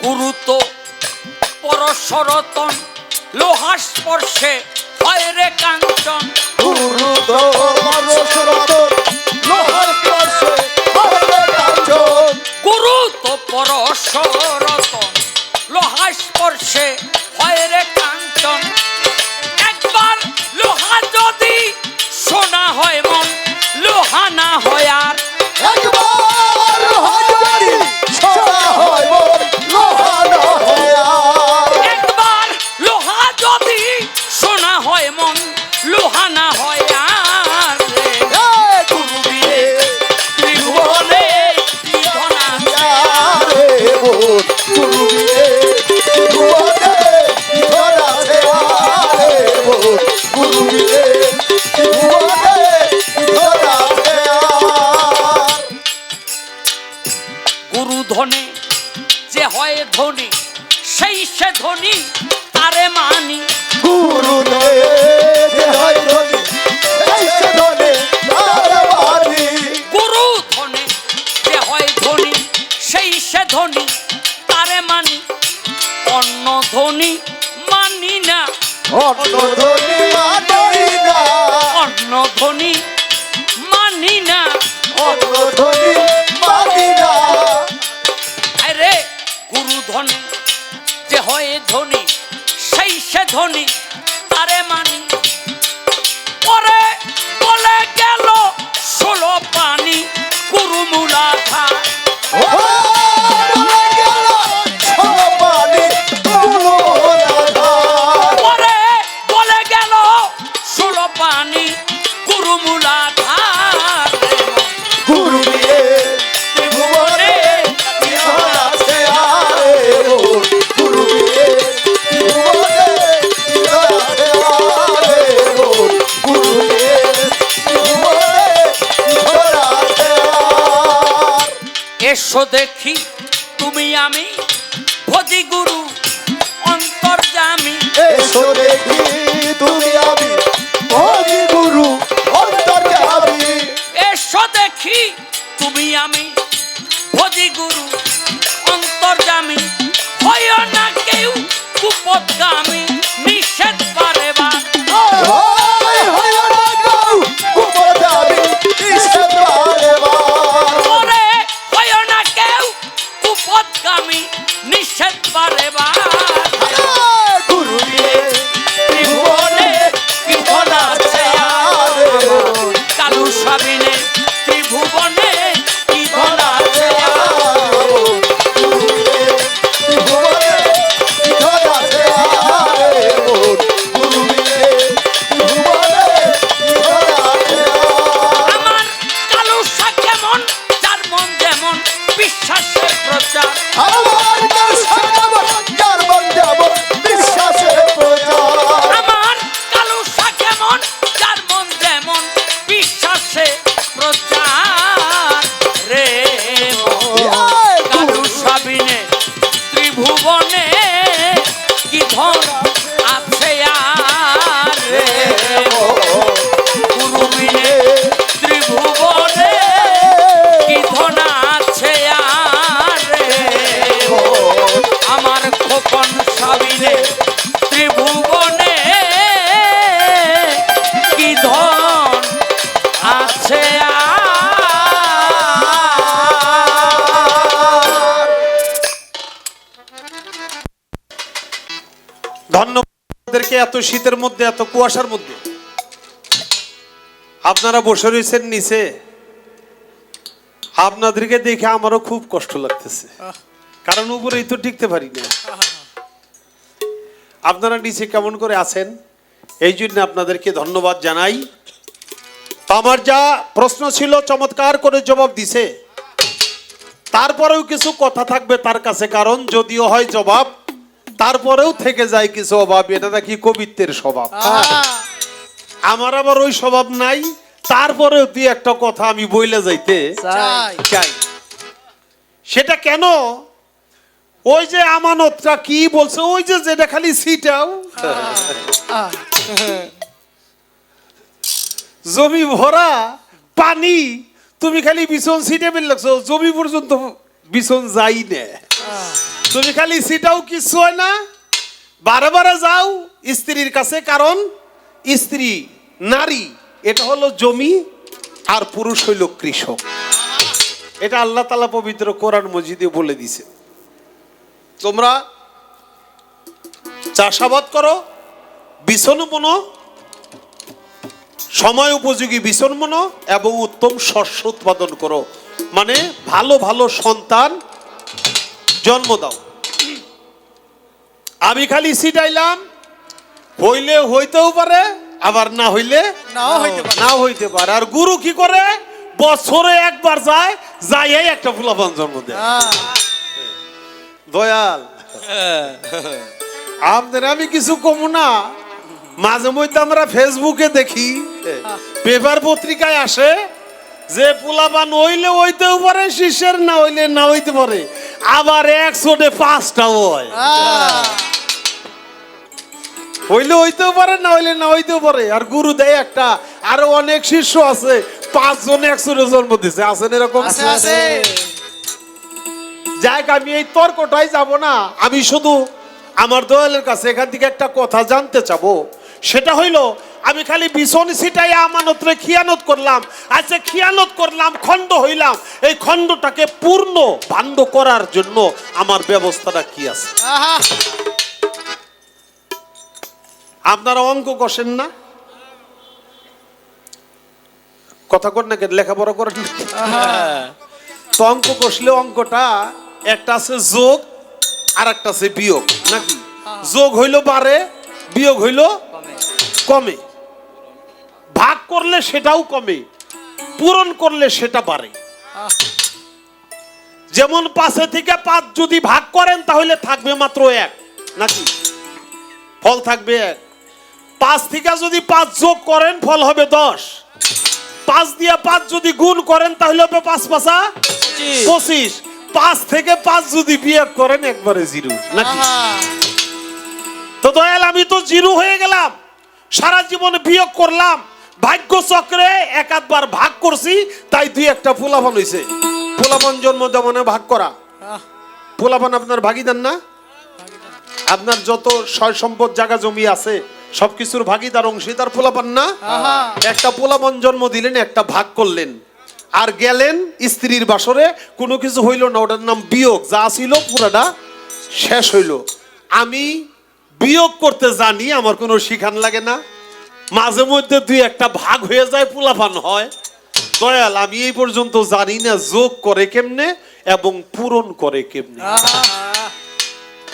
গুরু তো পরশরতন, লোহা স্পর্শে হয় রে কাঞ্চন। গুরু তো পরশরতন, লোহার স্পর্শে হয় রে কাঞ্চন। গুরু তো পরশরতন, লোহা স্পর্শে হয় রে কাঞ্চন। একবার লোহা যদি সোনা হয় মন, লোহা না হয় আর। একবার হাজারি সোনা হয় মন, লোহা না হয় আর। একবার লোহা যদি সোনা হয় মন, লোহা না হয় আর। গুরু বিনে ত্রিভুবনে কি ধন আছে আর। গুরু ধনে যে হয় ধনী, সেই সে ধনী তারে মানি। গুরু গুরু ধনে যে হয় ধনী, অন্যধনী মানি না, অন্য ধ্বনি মানি না। অন্যধনী মানি না। আরে গুরু ধনী যে হয় ধনী, সেই সে ধনী তারে মানি। পরে বলে গেল 16 পানি গুরু মূলাধার। ও বলে গেল সবানি গুরু মূলাধার। পরে বলে গেল 16 পানি গুরু মূলাধার। গুরু নিয়ে ত্রিভুবনে কি ধন আছে আরে ও, গুরু নিয়ে ত্রিভুবনে কি ধন আছে আরে ও, গুরু নিয়ে ত্রিভুবনে কি ধন আছে আর। এসো দেখি তুমি আমি ভজি গুরু অন্তর্যামী। এসো দেখি তুমি আমি ভজি গুরু অন্তর্যামী। এসো দেখি তুমি আমি ভজি গুরু অন্তর্যামী। হয় না কেউ কুপদগামী, নিষেধ পারে বা। হয় হয় না গৌ কুপদাবি নিষেধ পারে বার। পরে হয় না কেউ কুপদগামী, নিষেধ পারে বা। গুরু নিয়ে ত্রিভুবনে কি ধন আছে আর, কালু সাবিনে ত্রিভুবনে কি ধন আছে আর। গুরু নিয়ে ত্রিভুবনে কি ধন আছে আর, গুরু নিয়ে ত্রিভুবনে কি ধন আছে আর। আমার কালু সা কেমন, যার মন যেমন, বিশ্বাসের প্রচার। আমার কাল সাজাবো যার মন যেমন, বিশ্বাসের প্রচার। আমার কালু সা কেমন, যার মন যেমন, বিশ্বাসে প্রচার রে মন। কালু সাবিনে ত্রিভুবনে কি ধন আছে আর রে মন। গুরু বিনে ত্রিভুবনে কি ধন আছে আর রে মন। আমার খোকন সাবিনে ত্রিভুবনে কি ধন আছে আর। ধন্যবাদকে এত শীতের মধ্যে, এত কুয়াশার মধ্যে আপনারা বসে রয়েছেন নিচে। আপনাদেরকে দেখে আমারও খুব কষ্ট লাগতেছে, কারণ উপরেই তো টিকতে পারি না। আপনারা নিচে কেমন করে আছেন, এই জন্য আপনাদেরকে ধন্যবাদ জানাই। আমার যা প্রশ্ন ছিল চমৎকার করে জবাব দিছে। তারপরেও কিছু কথা থাকবে তার কাছে, কারণ যদিও হয় জবাব, তারপরেও থেকে যায় কিছু অভাব। এটা নাকি কবিত্বের স্বভাব। আমার আবার ওই স্বভাব নাই, তারপরেও তুই একটা কথা আমি বইলে যাইতে চাই। সেটা কেন? ওই যে আমানতটা কি বলছে, ওই যে যেটা খালি সিটাও জমি ভরা পানি, তুমি খালি বিছন সিটে বের লাগছো, জমি পর্যন্ত বিছন যাই না। তুমি খালি সিটাও কিছু হয় না, বারে বারে যাও স্ত্রীর কাছে, কারণ স্ত্রী নারী এটা হলো জমি আর পুরুষ হইল কৃষক। এটা আল্লাহ তাআলা পবিত্র কোরআন মজিদে বলে দিছে। তোমরা চাষাবাদ করো, বিছন বুনো, সময় উপযোগী বিছন বুনো এবং উত্তম শস্য উৎপাদন করো, মানে ভালো ভালো সন্তান জন্ম দাও। আমি খালি সিটাইলাম, হইলে হইতেও পারে, আবার না হইলে নাও হইতে পারে। আর গুরু কি করে? বছরে একবার যায়, যাই একটা ফুলাফান জন্ম দেয়। দয়াল আপনাদের আমি কিছু কমু না, মাঝে মধ্যে আমরা ফেসবুকে দেখি, পেপার পত্রিকায় আসে যে পোলাপান হইলে হইতেও পারে, শিষ্যের না হইলে না হইতে পারে, আবার 105টাও হয়। হইলে হইতেও পারে, না হইলে না হইতেও পারে। আর গুরু দেয় একটা, আরো অনেক শিষ্য আছে 5 জন 100 জন্ম দিছে, আছেন এরকম? যাক, আমি এই তর্কটাই যাব না। আমি শুধু আমার দয়ালের কাছে এখান থেকে একটা কথা জানতে চাবো, সেটা হইল আমি খালি বিছন ছিটাই আমানতরে খিয়ানত করলাম। আচ্ছা খিয়ানত করলাম, খণ্ড হইলাম, এই খণ্ডটাকে পূর্ণ ভাণ্ড করার জন্য আমার ব্যবস্থাটা কি আছে? আপনারা অঙ্ক কষেন না? কথা কর না, লেখাপড়া করেন না? তো অঙ্ক কষলে অঙ্কটা একটা আছে যোগ আর একটা আছে বিয়োগ নাকি? যোগ হইল বাড়ে, বিয়োগ হইল কমে। ভাগ করলে সেটাও কমে, পূরণ করলে সেটা বাড়ে। যেমন 5 থেকে 5 যদি ভাগ করেন তাহলে থাকবে মাত্র 1 নাকি? ফল থাকবে 1। 5 থেকে যদি 5 যোগ করেন ফল হবে 10। 5 দিয়ে 5 যদি গুণ করেন তাহলে হবে 5 5 25। 5 থেকে 5 যদি বিয়োগ করেন একবারে 0 নাকি? তো দয়াল আমি তো 0 হয়ে গেলাম, সারা জীবনে বিয়োগ করলাম, ভাগ্য চক্রে এক আধবার ভাগ করছি, তাই 2-1টা পোলাপান হইছে। পোলাপান জন্ম দেওয়া ভাগ করা, পোলাপান আপনার ভাগিদার না? আপনার যত সয় সম্পদ জায়গা জমি আছে সবকিছুর ভাগিদার অংশীদার পোলাপান না? একটা পোলাপান জন্ম দিলেন, একটা ভাগ করলেন, আর গেলেন স্ত্রীর বাসরে, কোনো কিছু হইল না, ওটার নাম বিয়োগ। যা ছিল পুরাটা শেষ হইল। আমি বিয়োগ করতে জানি, আমার কোনো শিখান লাগে না। মাঝে মধ্যে 2-1টা ভাগ হয়ে যায়, পোলাপান হয়। দয়াল আমি এই পর্যন্ত জানি না যোগ করে কেমনে এবং পূরণ করে কেমনে।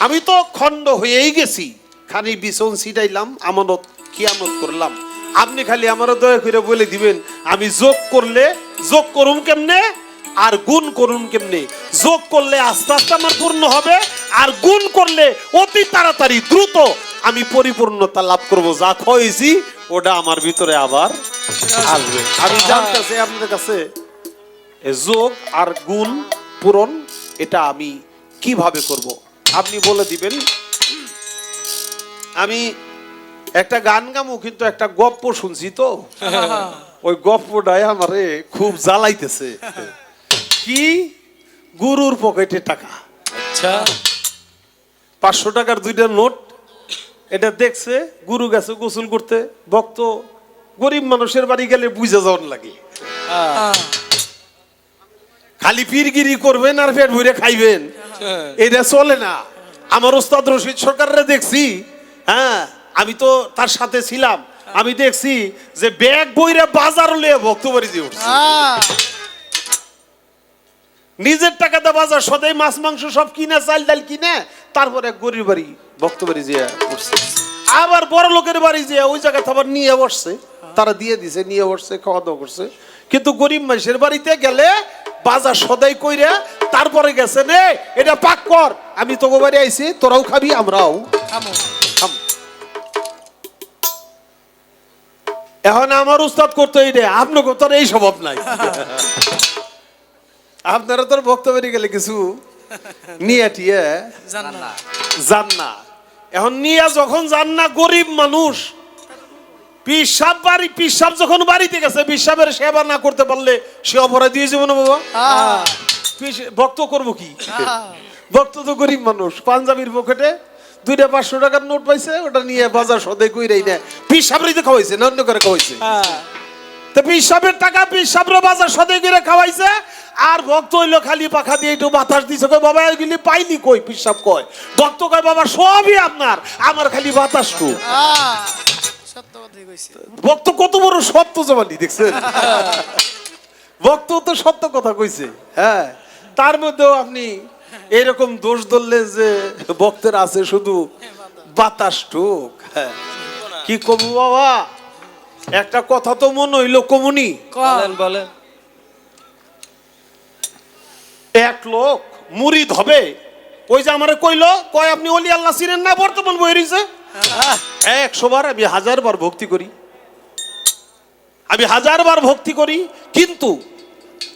আমি তো খণ্ড হয়েই গেছি, খালি বিছন ছিটাইলাম, আমানত খিয়ানত করলাম। আপনি খালি আমারও দয়া করে বলে দিবেন আমি যোগ করলে যোগ করুন কেমনে আর গুণ করুন কেমনে। যোগ করলে আস্তে আস্তে আমার পূর্ণ হবে, আর গুণ করলে অতি তাড়াতাড়ি দ্রুত আমি পরিপূর্ণতা লাভ করব। যা হয়েছি ওটা আমার ভিতরে আবার আসবে। আমি জানতে চাই আপনাদের কাছে যোগ আর গুণ পূরণ এটা আমি কিভাবে করব, আপনি বলে দিবেন। আমি একটা গান গামু, কিন্তু একটা গপ্প শুনছি তো, ওই গপ্পটাই আমারে খুব জ্বালাইতেছে। কি? গুরুর পকেটে টাকা। আচ্ছা, 500 টাকার 2টা নোট, এটা দেখছে, গুরু গেছে গোসল করতে, ভক্ত গরিব মানুষের বাড়ি গেলে বুঝে যাওয়ার লাগে। খালি পীরগিরি করবেন আর পেট ভরে খাইবেন, এটা চলে না। আমার ওস্তাদ রশিদ সরকাররে দেখছি, হ্যাঁ আমি তো তার সাথে ছিলাম, আমি দেখছি যে ব্যাগ বইরা বাজার লিয়ে ভক্ত বাড়ি দিয়ে উঠছে। নিজের টাকাতে বাজার সদাই মাছ মাংস সব কিনে, চাল ডাল কিনে, তারপরে গরিব বাড়ি ভক্ত বাড়ি যে উঠছে। আবার বড় লোকের বাড়ি যে ওই জায়গা আবার নিয়ে বসছে, তারা দিয়ে দিছে, নিয়ে বসছে, খাওয়া দাওয়া করছে। কিন্তু গরিব মানুষের বাড়িতে গেলে বাজার সদাই কইরা তারপরে গেছে, নে এটা পাক কর, আমি তোকে বাড়ি আইছি, তোরাও খাবি আমরাও খাবো। এখন আমার উস্তাদ করতে রে, আপনাকে তোর এই স্বভাব নাই। আপনারা তোর বক্তব্য গেলে কিছু নিয়ে টিয়ে যান না। এখন নিয়ে যখন যান না, গরিব মানুষ, পিসাব যখন বাড়িতে গেছে, পিসাবের সেবা না করতে পারলে সে অপরাধ দিয়ে যাবো না বাবা। ভক্ত করবো কি? ভক্ত তো গরিব মানুষ, পাঞ্জাবির পকেটে 2টা 500 টাকার নোট পাইছে, ওটা নিয়ে বাজার সদাই কইরাই না, পিসাবরিতে খাওয়াইছে না অন্য করে খাওয়াইছে। তো পিসাবের টাকা পিসাবরে বাজার সদাই করে খাওয়াইছে, আর ভক্ত হইলো খালি পাখা দিয়ে একটু বাতাস দিছে, কই বাবা এগুলি পাইলি কই? পিসাব কয়, ভক্ত কয় বাবা সবই আপনার, আমার খালি বাতাস কো। ভক্ত কত বড় সত্য জবানি দেখছেন? ভক্ত তো সত্য কথা কইছে। হ্যাঁ, তার মধ্যেও আপনি এরকম দোষ ধরলে যে ভক্তের আছে শুধু বাতাস টুক। হ্যাঁ, কি কমু বাবা, একটা কথা তো মনে হইলো কমুনি। বলেন। এক লোক মুরিদ হবে, ওই যে আমারে কইলো, কয় আপনি ওলি আল্লাহ চিনেন না? বর্তমান বই রইছে 100 বার, আমি 1000 বার ভক্তি করি, আমি 1000 বার ভক্তি করি, কিন্তু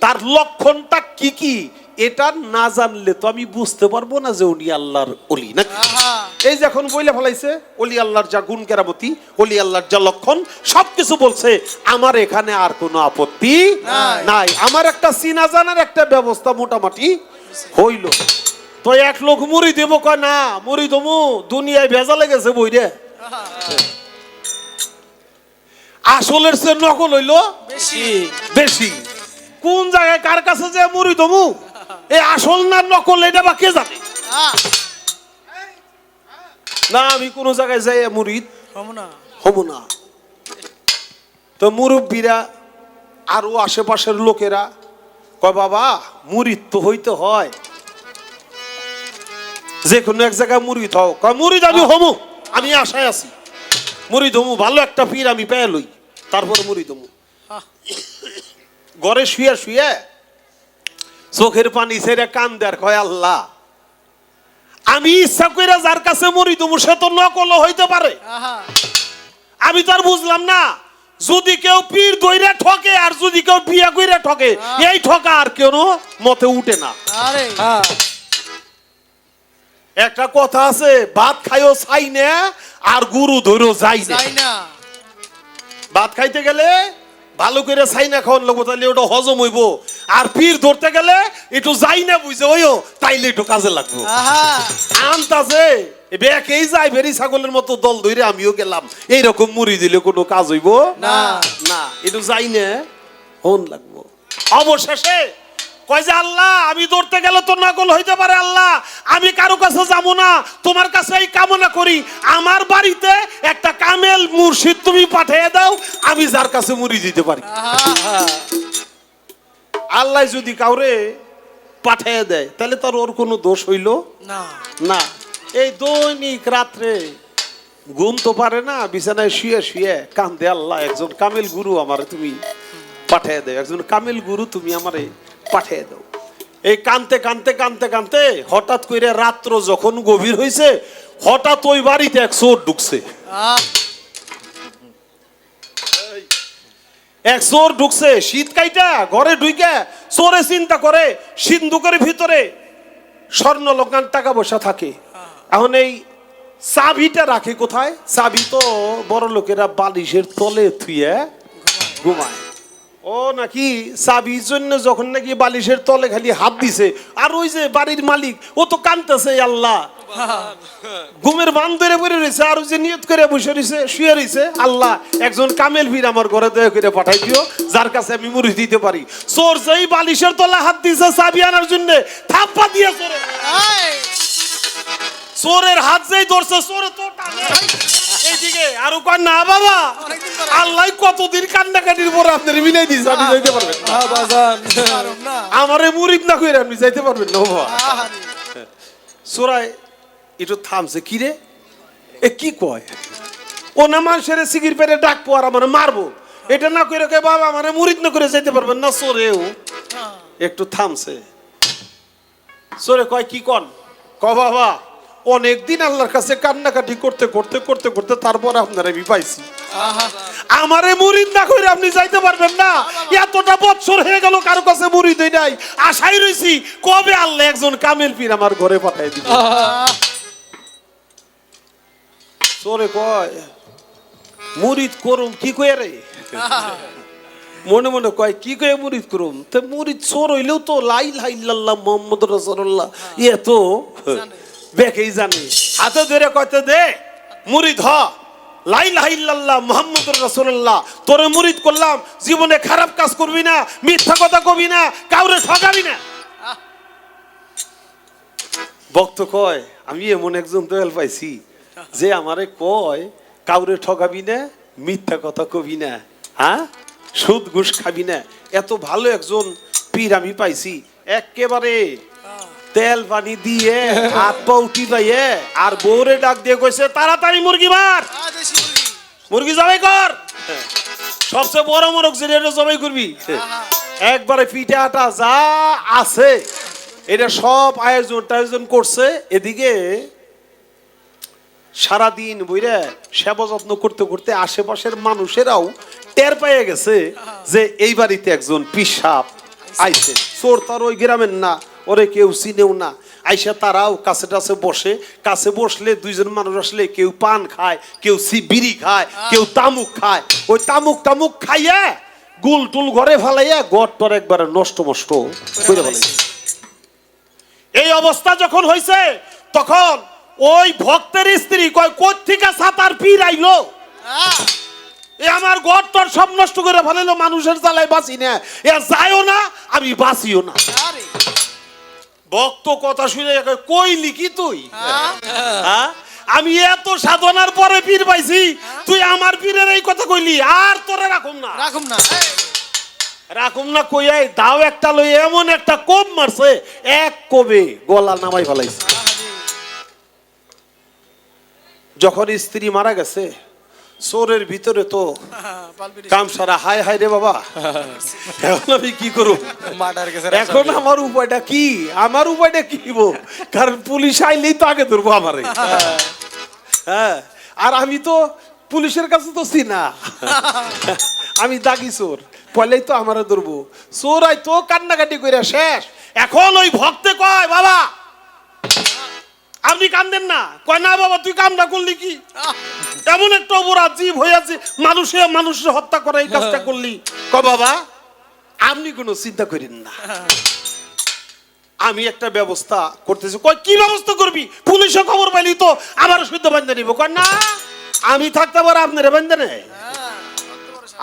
তার লক্ষণটা কি কি এটা না জানলে তো আমি বুঝতে পারবো না যে উনি আল্লাহর ওলি নাকি। এই যে এখন বইলে ফেলাইছে ওলি আল্লাহর যা গুণ কেরামতি, ওলি আল্লাহর যা লক্ষণ সবকিছু বলছে, আমার এখানে আর কোনো আপত্তি নাই। আমার একটা চিনা জানার একটা ব্যবস্থা মোটামুটি হইল। তো এক লোক মুড়ি দেবো, কয় না মুড়ি দেবো, দুনিয়ায় ভেজা লেগেছে বই রে। আসলের চেয়ে নকল হইলো বেশি বেশি। কোন জায়গায় কার কাছে যে মুড়ি দমু এই আসল না নকল এটা বা কে জানে। না আমি কোন জায়গায় যাই মুড়িদ হব না। তো মুরব্বীরা আরো আশেপাশের লোকেরা কয় বাবা মুড়িদ তো হইতে হয়, যে কোনো এক জায়গায় মুড়িদ হও। কয় মুড়িদ আমি হমু, আমি আশায় আছি মুড়িদ হমু, ভালো একটা পীর আমি পেয়ে লই তারপরে মুড়িদ হমু। ঘরে শুয়ে শুয়ে চোখের পানি ছেড়ে কান দেয়ার কয় আল্লাহ আমি ইচ্ছা কইরা যার কাছে মুড়িদ হমু সে তো নকল হইতে পারে। আমি তো আর বুঝলাম না যদি কেউ পীর ধইরা ঠকে আর যদি কেউ বিয়া কইরা ঠকে এই ঠকা আর কেন মতে উঠে না। একটা কথা আছে ভাত খাইও চাই না আর গুরু ধরো যাই না। ভাত খাইতে গেলে ভালো করে চাই না খাওয়ান লাগবো, তাহলে ওটা হজম হইব। আর পীর ধরতে গেলে একটু যাই না বুঝে ওইও তাইলে একটু কাজে লাগবো। আনতাছে বেকেই যাই বেরি ছাগলের মতো দল ধরে আমিও গেলাম, এইরকম মুড়ি দিলে কোনো কাজ হইব না। না একটু যাই না হন লাগবো। অবশেষে কয় যে আল্লাহ আমি ধরতে গেলে তো নকল হইতে পারে, আল্লাহ আমি কারো কাছে যাবো না, তোমার কাছে এই কামনা করি আমার বাড়িতে একটা কামেল মুর্শিদ তুমি পাঠিয়ে দাও, আমি যার কাছে মুড়ি দিতে পারি। আল্লাহ যদি কাউরে পাঠিয়ে দেয় তাহলে তার ওর কোনো দোষ হইল না। এই দৈনিক রাত্রে ঘুম তো পারে না, বিছানায় শুয়ে শুয়ে কান্দে আল্লাহ একজন কামেল গুরু আমারে তুমি পাঠিয়ে দাও, একজন কামেল গুরু তুমি আমারে পাঠিয়ে দাও। এই কানতে কানতে কানতে কানতে হঠাৎ করে রাত্র যখন গভীর হয়েছে হঠাৎ ওই বাড়িতে এক চোর ঢুকছে। এক চোর ঢুকছে শীত কাইটা ঘরে ঢুকে চোরে চিন্তা করে সিন্ধুকের ভিতরে স্বর্ণ লঙ্কান টাকা পয়সা থাকে। এখন এই চাবিটা রাখে কোথায়? চাবি তো বড় লোকেরা বালিশের তলে থুয়ে ঘুমায়। ও নাকি চাবির জন্য যখন নাকি বালিশের তলে খালি হাত দিছে আর ওই যে বাড়ির মালিক ও তো কাঁদতেছে আল্লাহ ঘুমের বান ধরে পড়ে রয়েছে আর ওই যে নিয়ত করে বসে রয়েছে শুয়ে রয়েছে আল্লাহ একজন কামেল পীর আমার ঘরে দয়া করে পাঠাই দিও যার কাছে আমি মুড়ি দিতে পারি। চোর যেই বালিশের তলা হাত দিছে চাবি আনার জন্য থাপ্পা দিয়ে চোরের হাত যেই ধরছে চোরে তো টানে এইদিকে আর কয় না বাবা আল্লাহ কতদিন কান্নাকাটির পর আপনার মিলাই দিয়েছে আপনি যাইতে পারবেন না, আমারে মুরিদ না কইরা আপনি যাইতে পারবেন না বাবা। চোরাই একটু থামছে কি রে এ কি কয় ও না মানুষের সিগির পেরে ডাকবো আর আমার মারবো এটা না করে কে বাবা আমারে মুরিদ না করে যাইতে পারবেন না। চোরেও একটু থামছে। চোরে কয় কি কন? ক বাবা অনেকদিন আল্লাহর কাছে কান্নাকাটি করতে করতে করতে করতে তারপর আপনার আমি পাইছি, আমারে মুরিদ না করে আপনি যাইতে পারবেন না। এতটা বছর হয়ে গেল কারো কাছে মুরিদ হই নাই, আশাই রইছি কবে আল্লাহ একজন কামেল পীর আমার ঘরে পাঠাই দিবে। চোরে কয় মুরিদ করুম কি কয়ে রে? মনে মনে কয় কি কয়ে মুরিদ করুম? তো মুরিদ চোর হইলেও তো লা ইলাহা ইল্লাল্লাহ মুহাম্মাদুর রাসূলুল্লাহ এ তো বেকেই জানে। হাতে ধরে কয়তে দে মুরিদ হ লা ইলাহা ইল্লাল্লাহ মুহাম্মাদুর রাসূলুল্লাহ, তোরে মুরিদ করলাম, জীবনে খারাপ কাজ করবি না, মিথ্যা কথা কবি না, কাউরে ঠকাবি না। ভক্ত কয় আমি এমন একজন দয়াল পাইছি যে আমারে কয় কাউরে ঠকাবি না, মিথ্যা কথা কবি না, হ্যাঁ সুদ ঘুষ খাবি না। এত ভালো একজন পীর আমি পাইছি, একেবারে তেল পানি দিয়ে হাত পা উঠি পাইয়ে আর বউরে ডাক দিয়ে কইছে তাড়াতাড়ি মুরগি মার, মুরগি জবাই কর, সবচেয়ে বড় মোরগ যেটা জবাই করবি। একবারে পিঠে আটা যা আছে এটা সব আয়োজন করছে। এদিকে সারাদিন বইরে সেবা যত্ন করতে করতে আশেপাশের মানুষেরাও টের পেয়ে গেছে যে এই বাড়িতে একজন পিসাব আইছে। চোর তার ওই গ্রামের না, ওরে কেউ চিনেও না। আইসা তারাও কাছে টাছে বসে, কাছে বসলে দুইজন মানুষ আসলে কেউ পান খায়, কেউ বিড়ি খায়, কেউ তামুক খায়। ওই তামুক খাইয়া গুল টুল ঘরে ফেলাইয়া গড় একবারে নষ্ট মষ্ট করে ফেলাইছে। এই অবস্থা যখন হয়েছে তখন ওই ভক্তের স্ত্রী কয় কোত্থেকে সাতার পীর আইলো? আমার ঘর টর সব নষ্ট করে ফেলালো, মানুষের জ্বালায় বাঁচি না, এ যায়ও না আমি বাঁচিও না। আরে ভক্ত কথা শুনে কইলি কি তুই? হ্যাঁ? আমি এত সাধনার পরে পীর পাইছি, তুই আমার পীরের এই কথা কইলি, আর তোরে রাখুম না। রাখুম না। রাখুম না কইয়াই দাও একটা লই এমন একটা কোপ মারছে, এক কোবে গলা নামাই ফেলাইছে। যখন স্ত্রী মারা গেছে, চোরের ভিতরে তো কাম সারা, হায় হায় রে বাবা, এখন আমি কি করব? এখন আমার উপায়টা কি? আমার উপায়টা কি গো? কারণ পুলিশ আইলেই তো আগে ধরবো আমারে। হ্যাঁ, আর আমি তো পুলিশের কাছে তো চিনা, আমি দাগি চোর, পয়লাই তো আমারে ধরবো। চোর আই তো কান্নাকাটি করে শেষ। এখন ওই ভক্তে কয় বাবা আপনি কান্দেন না, কয় না বাবা তুই কামটা করলি কি? এমন একটা অপরাধ জীব হয়েছে, মানুষের হত্যা করা, এই কাজটা করলি। কয় বাবা আপনি কোনো চিন্তা করেন না, আমি একটা ব্যবস্থা করতেছি। কয় কি ব্যবস্থা করবি? পুলিশে খবর পাইলি তো আমার শুদ্ধ বান্ধা নিব। কয় না আমি থাকতে পারে আপনার বান্ধা নেই,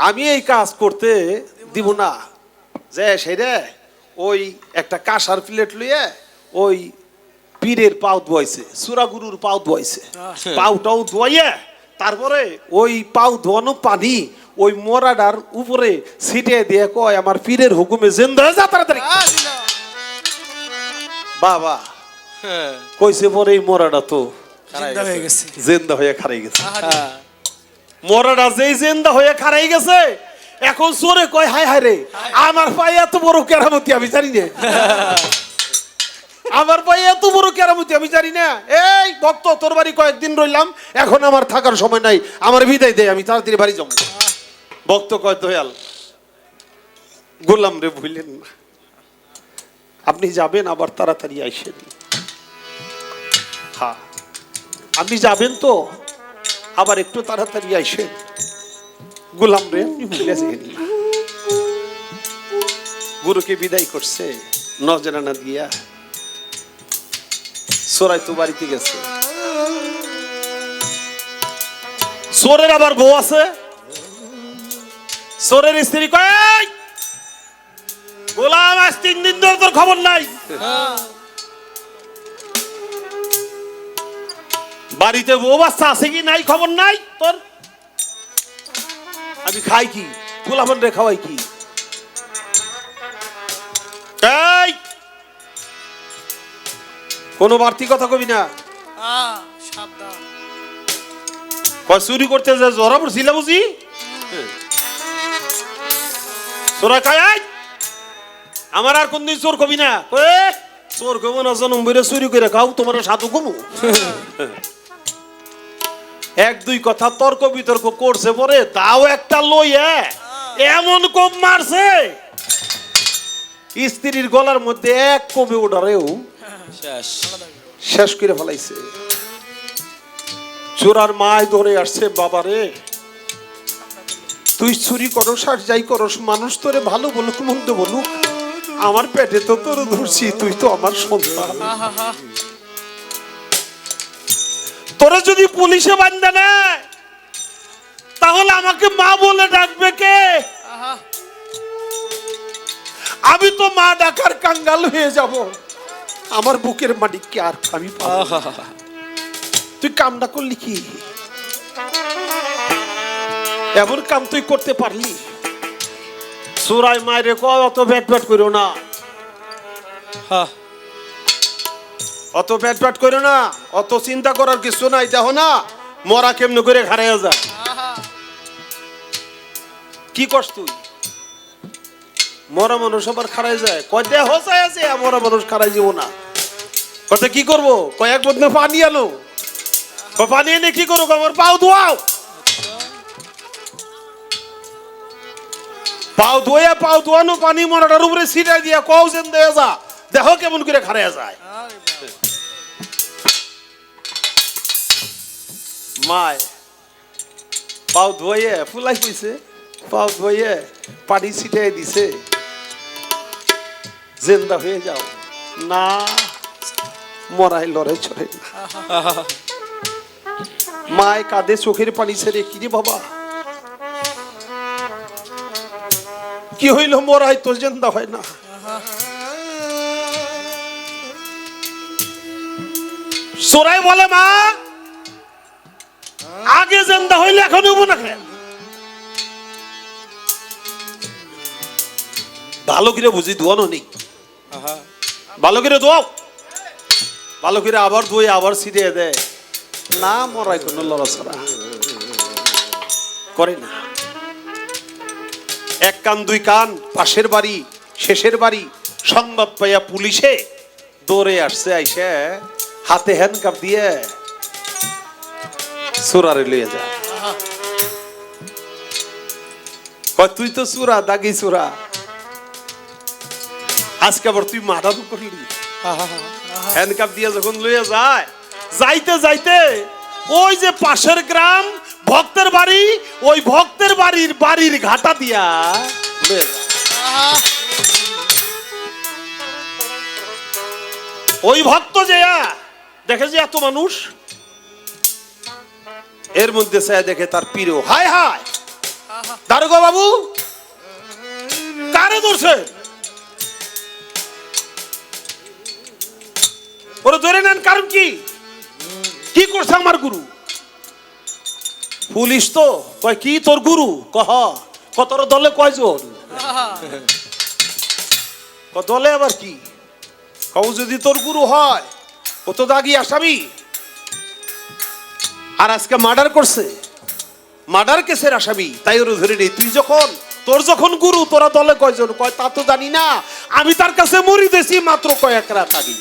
আমি এই কাজ করতে দিব না। যে সেরে ওই একটা কাঁসার প্লেট লইয়ে ওই পীরের পাও ধোয়াইছে, সুরাগুরুর পাও ধোয়াইছে, পাউটাও ধোয়াইয়া তারপরে ওই পাও ধোয়ানো পানি ওই মরাডার উপরে ছিটিয়ে দিয়ে কয় আমার পীরের হুকুমে জিন্দা হয়ে যা তাড়াতাড়ি। বাবা কইছে পরে এই মরাডা তো জিন্দা হয়ে খারাই গেছে। মরাডা যেই জিন্দা হয়ে খারাই গেছে, এখন চোরে কয় হায় হায় রে আমার পায়ে এত বড় কেরামতি আমি জানি না, আমার পায়ে এত বড় কেরামতি আমি জানি না। এই ভক্ত তোর বাড়ি কয়েকদিন রইলাম, এখন আমার থাকার সময় নাই, আমার বিদায় দে, আমি তাড়াতাড়ি বাড়ি যাবো। ভক্ত কয় দয়াল গোলাম রে ভুলেন না, আপনি যাবেন আবার তাড়াতাড়ি আইসেন। হ্যাঁ আপনি যাবেন তো আবার একটু তাড়াতাড়ি আইসেন। গোলাম রে আপনি ভুলে যাবেন না। গুরুকে বিদায় করছে নজরানা দিয়া, সোরাই তো বাড়িতে গেছে। সোরের আবার বউ আছে, সোরের স্ত্রী কয় গোলাম আজ 3 দিন ধরে তোর খবর নাই, বাড়িতে বউ বাচ্চা আছে কি নাই খবর নাই তোর, আমি খাই কি? গোলাম রে খাওয়াই কি? এই কোনো বাড়তি কথা কবি না, কয় চুরি করতে যে জরা পড়ছিল বুঝি, তোরা খায় আমার আর কোনদিন চোর কবি না, চোর কব না জনম বেড়ে চুরি করে খাও, তোমার সাধু কমু। 1-2 কথা তর্ক বিতর্ক করছে পরে তাও একটা লইয়া এমন কোপ মারছে, স্ত্রীর গলার মধ্যে এক কোপে ওঠারেও শেষ করে ফেলাইছে। চোরার মায় ধরে আসছে, বাবারে তুই চুরি করস আর যাই করস, মানুষ তোরে ভালো বলুক মন্দ বলুক, আমার পেটে তো তোর ধরছি, তুই তো আমার সন্তান, তোরা যদি পুলিশে বান্ধা নেয় তাহলে আমাকে মা বলে ডাকবে কে? আমি তো মা ডাকার কাঙ্গাল হয়ে যাব, আমার বুকের মাটিকে আর আমি পাবো। তুই কামটা করলি কি? এমন কাম তুই করতে পারলি? সুরাই মায়ের কয় অত ব্যাট ব্যাট করো না, অত ব্যাট ব্যাট করো না, অত চিন্তা করার কিছু নাই। দেখো না মরা কেমনে করে খারাইয়া যায়, কি করছ তুই? মরা মানুষ আবার খারাই যায়, কয় দেহ চাই আছে মরা মানুষ খারাই যাব না। কথা কি করবো? কয়েক বদনে পানি আনো, পানি এনে কি করবো? আমার পাও ধোয়াও, পাও ধোয়া, পাও ধোয়ানো পানি মরাটার উপরে ছিটাই দিয়া কও যেন দেয়া যা, দেখো কেমন করে খারাইয়া যায়। মায় পাও ধোয়ে ফুলাই কইছে, পাও ধোয়ে পানি ছিটাই দিছে, জিন্দা হয়ে যাও না, মরাই লড়াই চলে না। মায় কাঁদে চোখের পানি ছেড়ে, কি রে বাবা কি হইল মরাই তো জিন্দা হয় না। সোরাই বলে মা আগে জিন্দা হইলে এখন হইব না কেন? ভালো করে বুঝি দোয়ানো নেই, ভালো করে দোয়াও, ভালো করে আবার ধুয়ে আবার ছিটিয়ে দেয় না, মরাই কোনো লড়াছড়া করে না। এক কান দুই কান, পাশের বাড়ি শেষের বাড়ি সংবাদ পাইয়া পুলিশে দৌড়ে আসছে, আইসে হাতে হ্যান্ডকাপ দিয়ে সুরারে লইয়া যা। কয় তুই তো সুরা, দাগি সুরা, আজকে আবার তুই মারাদু করলি। হ্যান্ডকাপ দিয়ে যখন লইয়া যায়, যাইতে যাইতে ওই যে পাশের গ্রাম ভক্তের বাড়ি, ওই ভক্তের বাড়ির ঘাটা দিয়া লইয়া যায়। ওই ভক্ত যে দেখে যে এত মানুষ, এর মধ্যে সে দেখে তার প্রিয়, হায় হায় দারোগা বাবু কারে ধরছে, ওরা ধরে নেন, কারণ কি করছে আমার গুরু? পুলিশ তো কয় কি তোর গুরু? কহ কতর দলে কয়জন? দলে আবার কি? কও যদি তোর গুরু হয় ও তো দাগি আসামি, আর আজকে মার্ডার করছে, মার্ডার কেসের আসামি, তাই ওর ধরে নেই। তুই যখন তোর যখন গুরু, তোরা দলে কয়জন? কয় তা তো জানি না, আমি তার কাছে মরি দিয়েছি মাত্র কয়েক রাত আগে,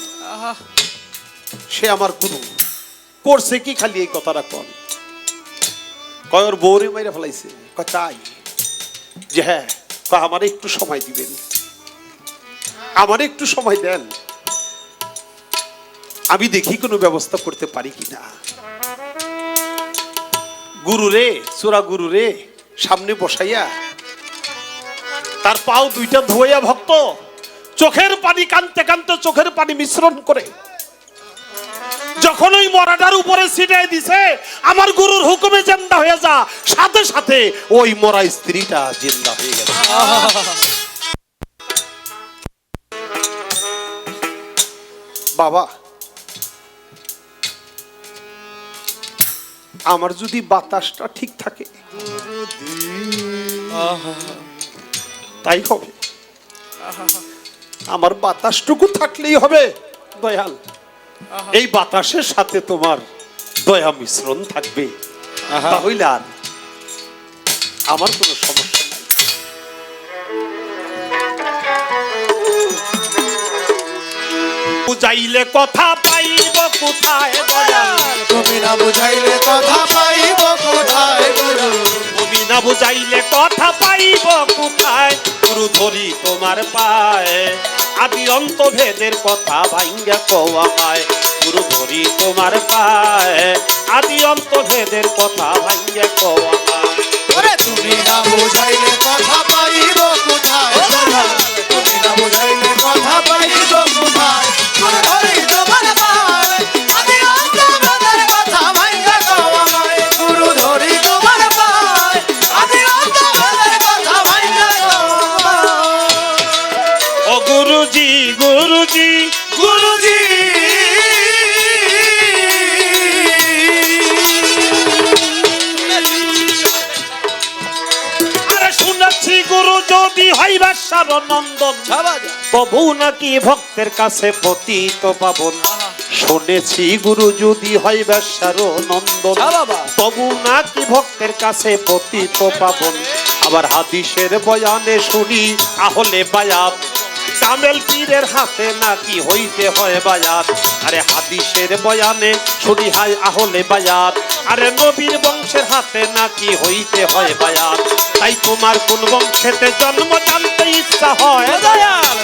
সে আমার গুরু। করছে কি খালি এই কথাটা কন? কয় ওর বউরে মাইরা ফেলাইছে। কয় তাই? যে হ্যাঁ। কয় আমার একটু সময় দিবেন, আমার একটু সময় দেন, আমি দেখি কোনো ব্যবস্থা করতে পারি কিনা। গুরু রে, চোরা গুরু রে সামনে বসাইয়া তার পাও দুইটা ধোয়া ভক্ত চোখের পানি কানতে কানতে চোখের পানি মিশ্রণ করে যখন ওই মরাটার উপরে ছিটাই দিছে, আমার গুরুর হুকুমে জিন্দা হয়ে যা, সাথে সাথে ওই মরা স্ত্রীটা জিন্দা হয়ে গেল। বাবা, আমার যদি বাতাসটা ঠিক থাকে তাই হবে, আমার বাতাসটুকু থাকলেই হবে দয়াল। এই বাতাসের সাথে তোমার দয়া মিশ্রণ থাকবে, তাহলে আর আমার কোনো সমস্যা নাই। বুঝাইলে কথা পাইব কোথায় দয়াল, তুমি না বুঝাইলে কথা পাইব কোথায় গুরু, তুমি না বুঝাইলে কথা পাইব কোথায়, গুরু ধরি তোমার পায়ে, আদি অন্ত ভেদের কথা ভাঙ্গা কও আমায়, গুরু ধরি তোমার পায়ে, আদি অন্ত ভেদের কথা ভাঙ্গা কও আমায়। ওরে তুমি না বুঝাইলে কথা পাইব কোথায়, তুমি না বুঝাইলে কথা পাইব কোথায়, গুরু ধরি তোমার পায়ে, আদি অন্ত ভেদের কথা ভাঙ্গা কও আমায়, গুরু ধরি তোমার পায়ে, আদি অন্ত ভেদের কথা ভাঙ্গা কও আমায়। ও গুরুজি গুরুজি গুরুজি আরে শুনেছি গুরু যদি হইবা নন্দন, তবু নাকি ভক্তের কাছে পতিত পাবন। শুনেছি গুরু যদি হয় বেশ্যার নন্দন, তবু নাকি ভক্তের কাছে পতিত পাবন। আবার হাদিসের বয়ানে শুনি আহলে বায়াত, কামেল পীরের হাতে নাকি হইতে হয় বায়াত। আরে হাদিসের বয়ানে শুনি হাই আহলে বায়াত, আরে নবীর বংশের হাতে নাকি হইতে হয় বায়াত। তাই তোমার কোন বংশেতে জন্ম জানতে ইচ্ছা হয় দয়াল,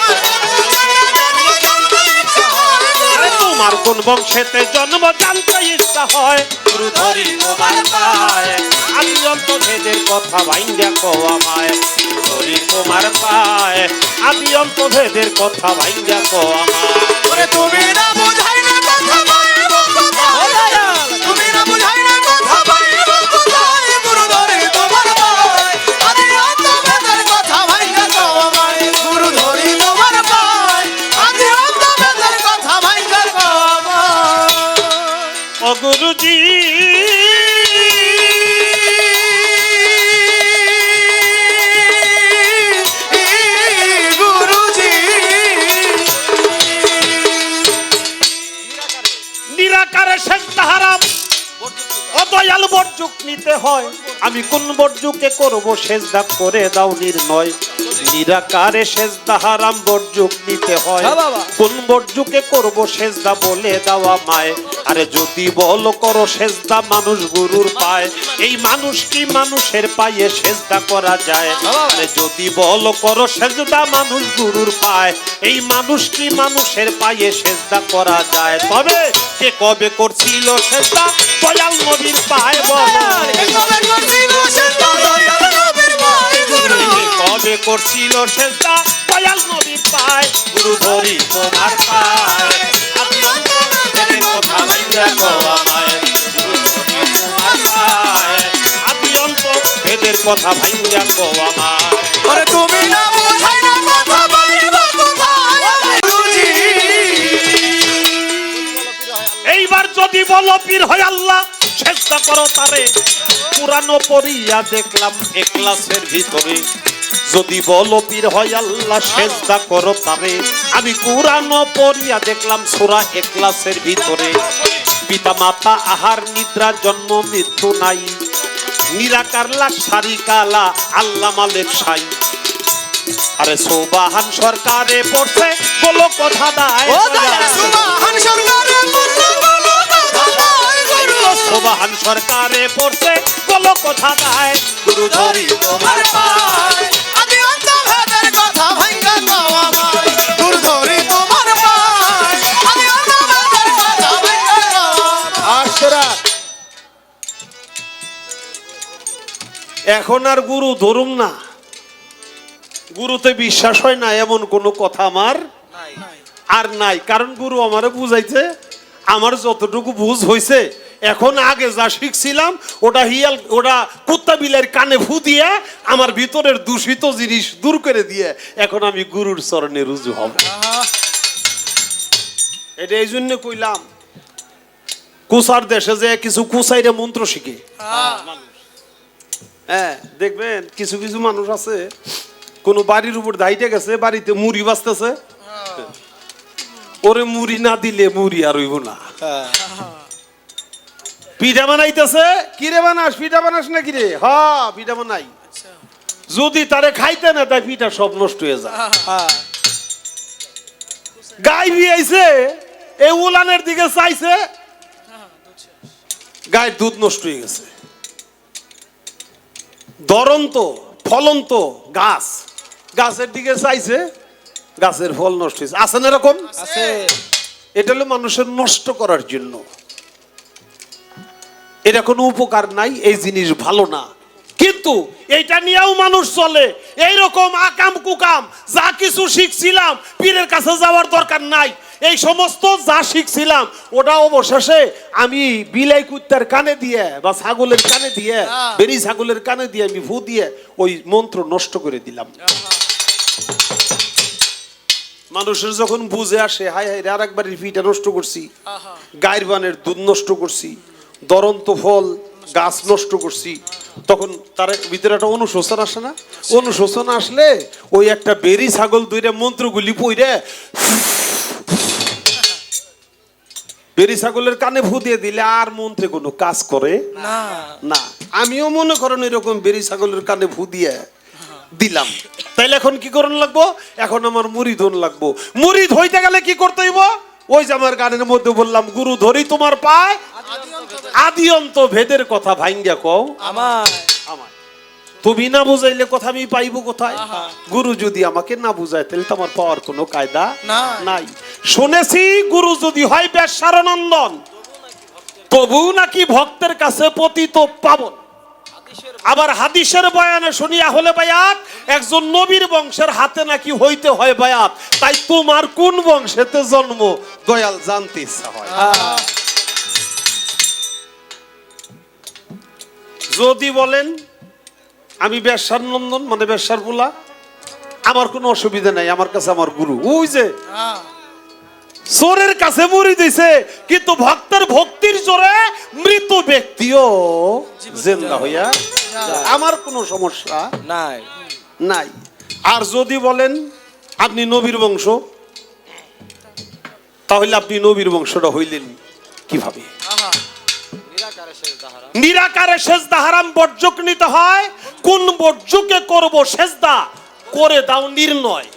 আরে তোমার কোন বংশেতে জন্ম জানতে ইচ্ছা হয়, গুরু ধরি তোমার পায়ে, আমি অন্ত ভেদের কথা ভাঙ্গা কও আমায়, ধরি তোমার পায়ে, আমি অন্ত ভেদের কথা ভাঙ্গা কও আমায়। ওরে তুমি না বুঝাইলে কথা পাইব কোথায়, তুমি না বুঝাইলে কথা পাইব কোথায়, গুরু ধরি তোমার পায়ে, আদি অন্ত ভেদের কথা ভাঙ্গা কও নিতে হয়, আমি কোন বর্জুকে করব সেজদা করে দাও নির্ণয়। নিরাকারে সেজদা হারাম, বর্জুক নিতে হয়, কোন বর্জুকে করব সেজদা বলে দেওয়া মায়। আরে যদি বল করো সেজদা মানুষ গুরুর পায়, এই মানুষ কি মানুষের পায়ে সেজদা করা যায়? আরে যদি বল করো সেজদা মানুষ গুরুর পায়, এই মানুষ কি মানুষের পায়ে সেজদা করা যায়? তবে কে কবে করছিল সেজদা দয়াল নবীর পায় বলো? কবে করছিল সেজদা দয়াল নবীর পায়? গুরু ধরি তোমার পায়, আমি অন্তরের কথা ভাইয়া কওয়া মায়। গুরু ধরি তোমার পায়, আমি অন্তরের কথা ভাইয়া কওয়া মায়। আরে তুমি না বোঝাই না কথা বলিব কোথায় গুরুজি। এইবার যদি বলো পীর হয় আল্লাহ সেজদা করো তারে, পুরানো পড়িয়া দেখলাম এখলাসের ভিতরে। যদি বলো পীর হয় আল্লাহ সেজদা করো তারে, আমি কুরআনও পড়িয়া দেখলাম সূরা ইখলাসের ভিতরে। পিতা মাতা আহার নিদ্রা জন্ম মৃত্যু নাই, নিরাকার লা শারিকা লা আল্লাহ মালিক সাই। আরে সুবহান সরকারে পড়ছে বলো কথা দায়, ও দয়াল সুবহান সরকারে পড়ছে বলো কথা দায় গুরু। সুবহান সরকারে পড়ছে বলো কথা দায়। গুরু ধরি তোমার পায়, আমি অন্তভেদের কথা ভাঙ্গা কওয়া মায়। গুরু ধরি তোমার পায়, আমি অন্তভেদের কথা ভাঙ্গা কওয়া মায়। আশরা এখন আর গুরু ধরুম না, গুরুতে বিশ্বাস হয় না এমন কোনো কথা আমার আর নাই। কারণ গুরু আমারে বুঝাইছে, আমার যতটুকু বুঝ হয়েছে। এখন আগে যা শিখছিলাম ওটা কুত্তা বিলের কানে ফু দিয়ে আমার ভিতরের দূষিত জিনিস দূর করে দিয়ে এখন আমি গুরুর চরণে রুজু হব। এটা এই জন্য কইলাম, কুসার দেশে যে কিছু কুসাইরে মন্ত্র শিখে। হ্যাঁ, দেখবেন কিছু কিছু মানুষ আছে কোন বাড়ির উপর দাইতে গেছে, বাড়িতে মুড়ি বাঁচতেছে, ওরে মুড়ি না দিলে মুড়ি আর হইব না। পিঠা বানাইতেছে, কিরে বানাস? পিঠা বানাস না কিরে? হ্যাঁ পিঠা বানাই। যদি তারে খাইতে না তাই পিঠা সব নষ্ট হয়ে যায়। গাই বিয়াইছে, এই উলানের দিকে চাইছে, গায়ের দুধ নষ্ট হয়ে গেছে। ধরন্ত ফলন্ত গাছ, গাছের দিকে চাইছে, গাছের ফল নষ্ট হয়েছে। আছে না এরকম? এটা হলো মানুষের নষ্ট করার জন্য, এটা কোনো উপকার নাই, এই জিনিস ভালো না। কিন্তু এইটা নিয়েও মানুষ চলে এইরকম আকাম কুকাম। যা কিছু শিখছিলাম পীরের কাছে যাওয়ার দরকার নাই, এই সমস্ত যা শিখছিলাম ওটা অবশেষে আমি বিলাই কুত্তার কানে দিয়ে বা ছাগলের কানে দিয়ে, বেরি ছাগলের কানে দিয়ে আমি ফু দিয়ে ওই মন্ত্র নষ্ট করে দিলাম। মানুষের যখন বুঝে আসে হায় হায় আর একবার পিঠা নষ্ট করছি, গায়ের বানের দুধ নষ্ট করছি, দরন্ত ফল গাছ নষ্ট করছি, তখন তার ভিতরে একটা অনুশোচনা আসে না? অনুশোচনা আসলে ওই একটা বেরি ছাগল দুইটা মন্ত্রগুলি পইরে বেরি ছাগলের কানে ফু দিয়ে দিলে আর মন্ত্রে কোনো কাজ করে না। আমিও মনে করেন এরকম বেরি ছাগলের কানে ফু দিয়ে দিলাম, তাইলে এখন কি করণ লাগবো? এখন আমার মুরিদ হন লাগবো। মুরিদ হইতে গেলে কি করতে হইব? ওই যে আমার গানের মধ্যে বললাম, গুরু ধরি তোমার পায়, আদি অন্ত ভেদের কথা ভাঙ্গা কও আমায়। তুমি না বুঝাইলে কথা আমি পাইবো কোথায়? গুরু যদি আমাকে না বুঝায় তাহলে তো আমার পাওয়ার কোনো কায়দা নাই। শুনেছি গুরু যদি হয় বেশ্যারনন্দন, তবু নাকি ভক্তের কাছে পতিত পাবন। আবার হাদিসের বয়ানে শুনিয়া হলে বায়াত একজন নবীর বংশের হাতে নাকি হইতে হয় বায়াত। তাই তোমার কোন বংশেতে জন্ম দয়াল জানতে ইচ্ছা হয়। যদি বলেন আমি বেশ্যার নন্দন মানে বেশ্যার পোলা, আমার কোনো অসুবিধা নাই, আমার কাছে আমার গুরু। ওই যে চোরের কাছে মুড়ি দিছে, কিন্তু ভক্তের ভক্তির জোরে মৃত ব্যক্তিও জিন্দা হইয়া, আমার কোনো সমস্যা নাই নাই। আর যদি বলেন আপনি নবীর বংশ, তাহলে আপনি নবীর বংশটা হইলেন কিভাবে? নিরাকারে সেজদা হারাম, বর্জক নিতে হয়। কোন বর্জকে করব সেজদা, করে দাও নির্ণয়।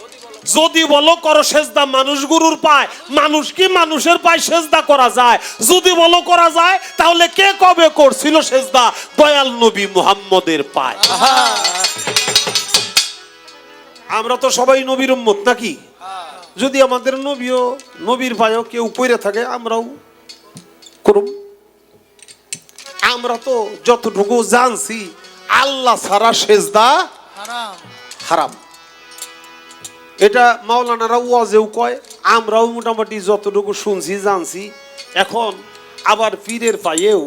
যদি বলো করো সেজদা মানুষ গুরুর পায়, মানুষ কি মানুষের পায় সেজদা করা যায়? যদি বলো করা যায়, তাহলে কে কবে করছিল সেজদা? দয়াল নবী মুহাম্মদের পায়। আমরা তো সবাই নবীর উম্মত নাকি? যদি আমাদের নবীও নবীর পায়েও কেউ পড়ে থাকে, আমরাও করুম। আমরা তো যতটুকু জানছি আল্লাহ ছাড়া সেজদা হারাম। এটা মাওলানারা ওয়াজেও কয়, আমরাও মোটামুটি যতটুকু শুনছি জানছি। এখন আবার পীরের পায়েও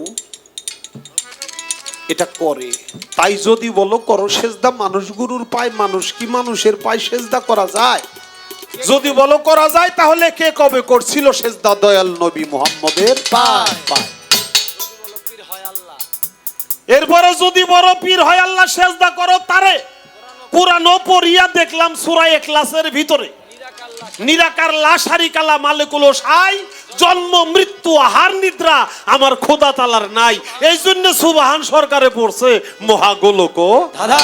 এটা করে। তাই যদি বলো করো সেজদা মানুষ গুরুর পায়, মানুষ কি মানুষের পায় সেজদা করা যায়? যদি বলো করা যায়, তাহলে কে কবে করছিল সেজদা? দয়াল নবী মুহাম্মদের পায়। এরপরে যদি বড় পীর হয় আল্লাহ, সেজদা করো তারে। কুরআন পড়িয়া দেখলাম সূরা ইখলাসের ভিতরে নিরাকার লা শারিকা লা মালিকুল হাই, জন্ম মৃত্যু আহার নিদ্রা আমার খোদা তাআলার নাই। এই জন্য সুবহান সরকারে পড়ছে মহাগোলক দাদা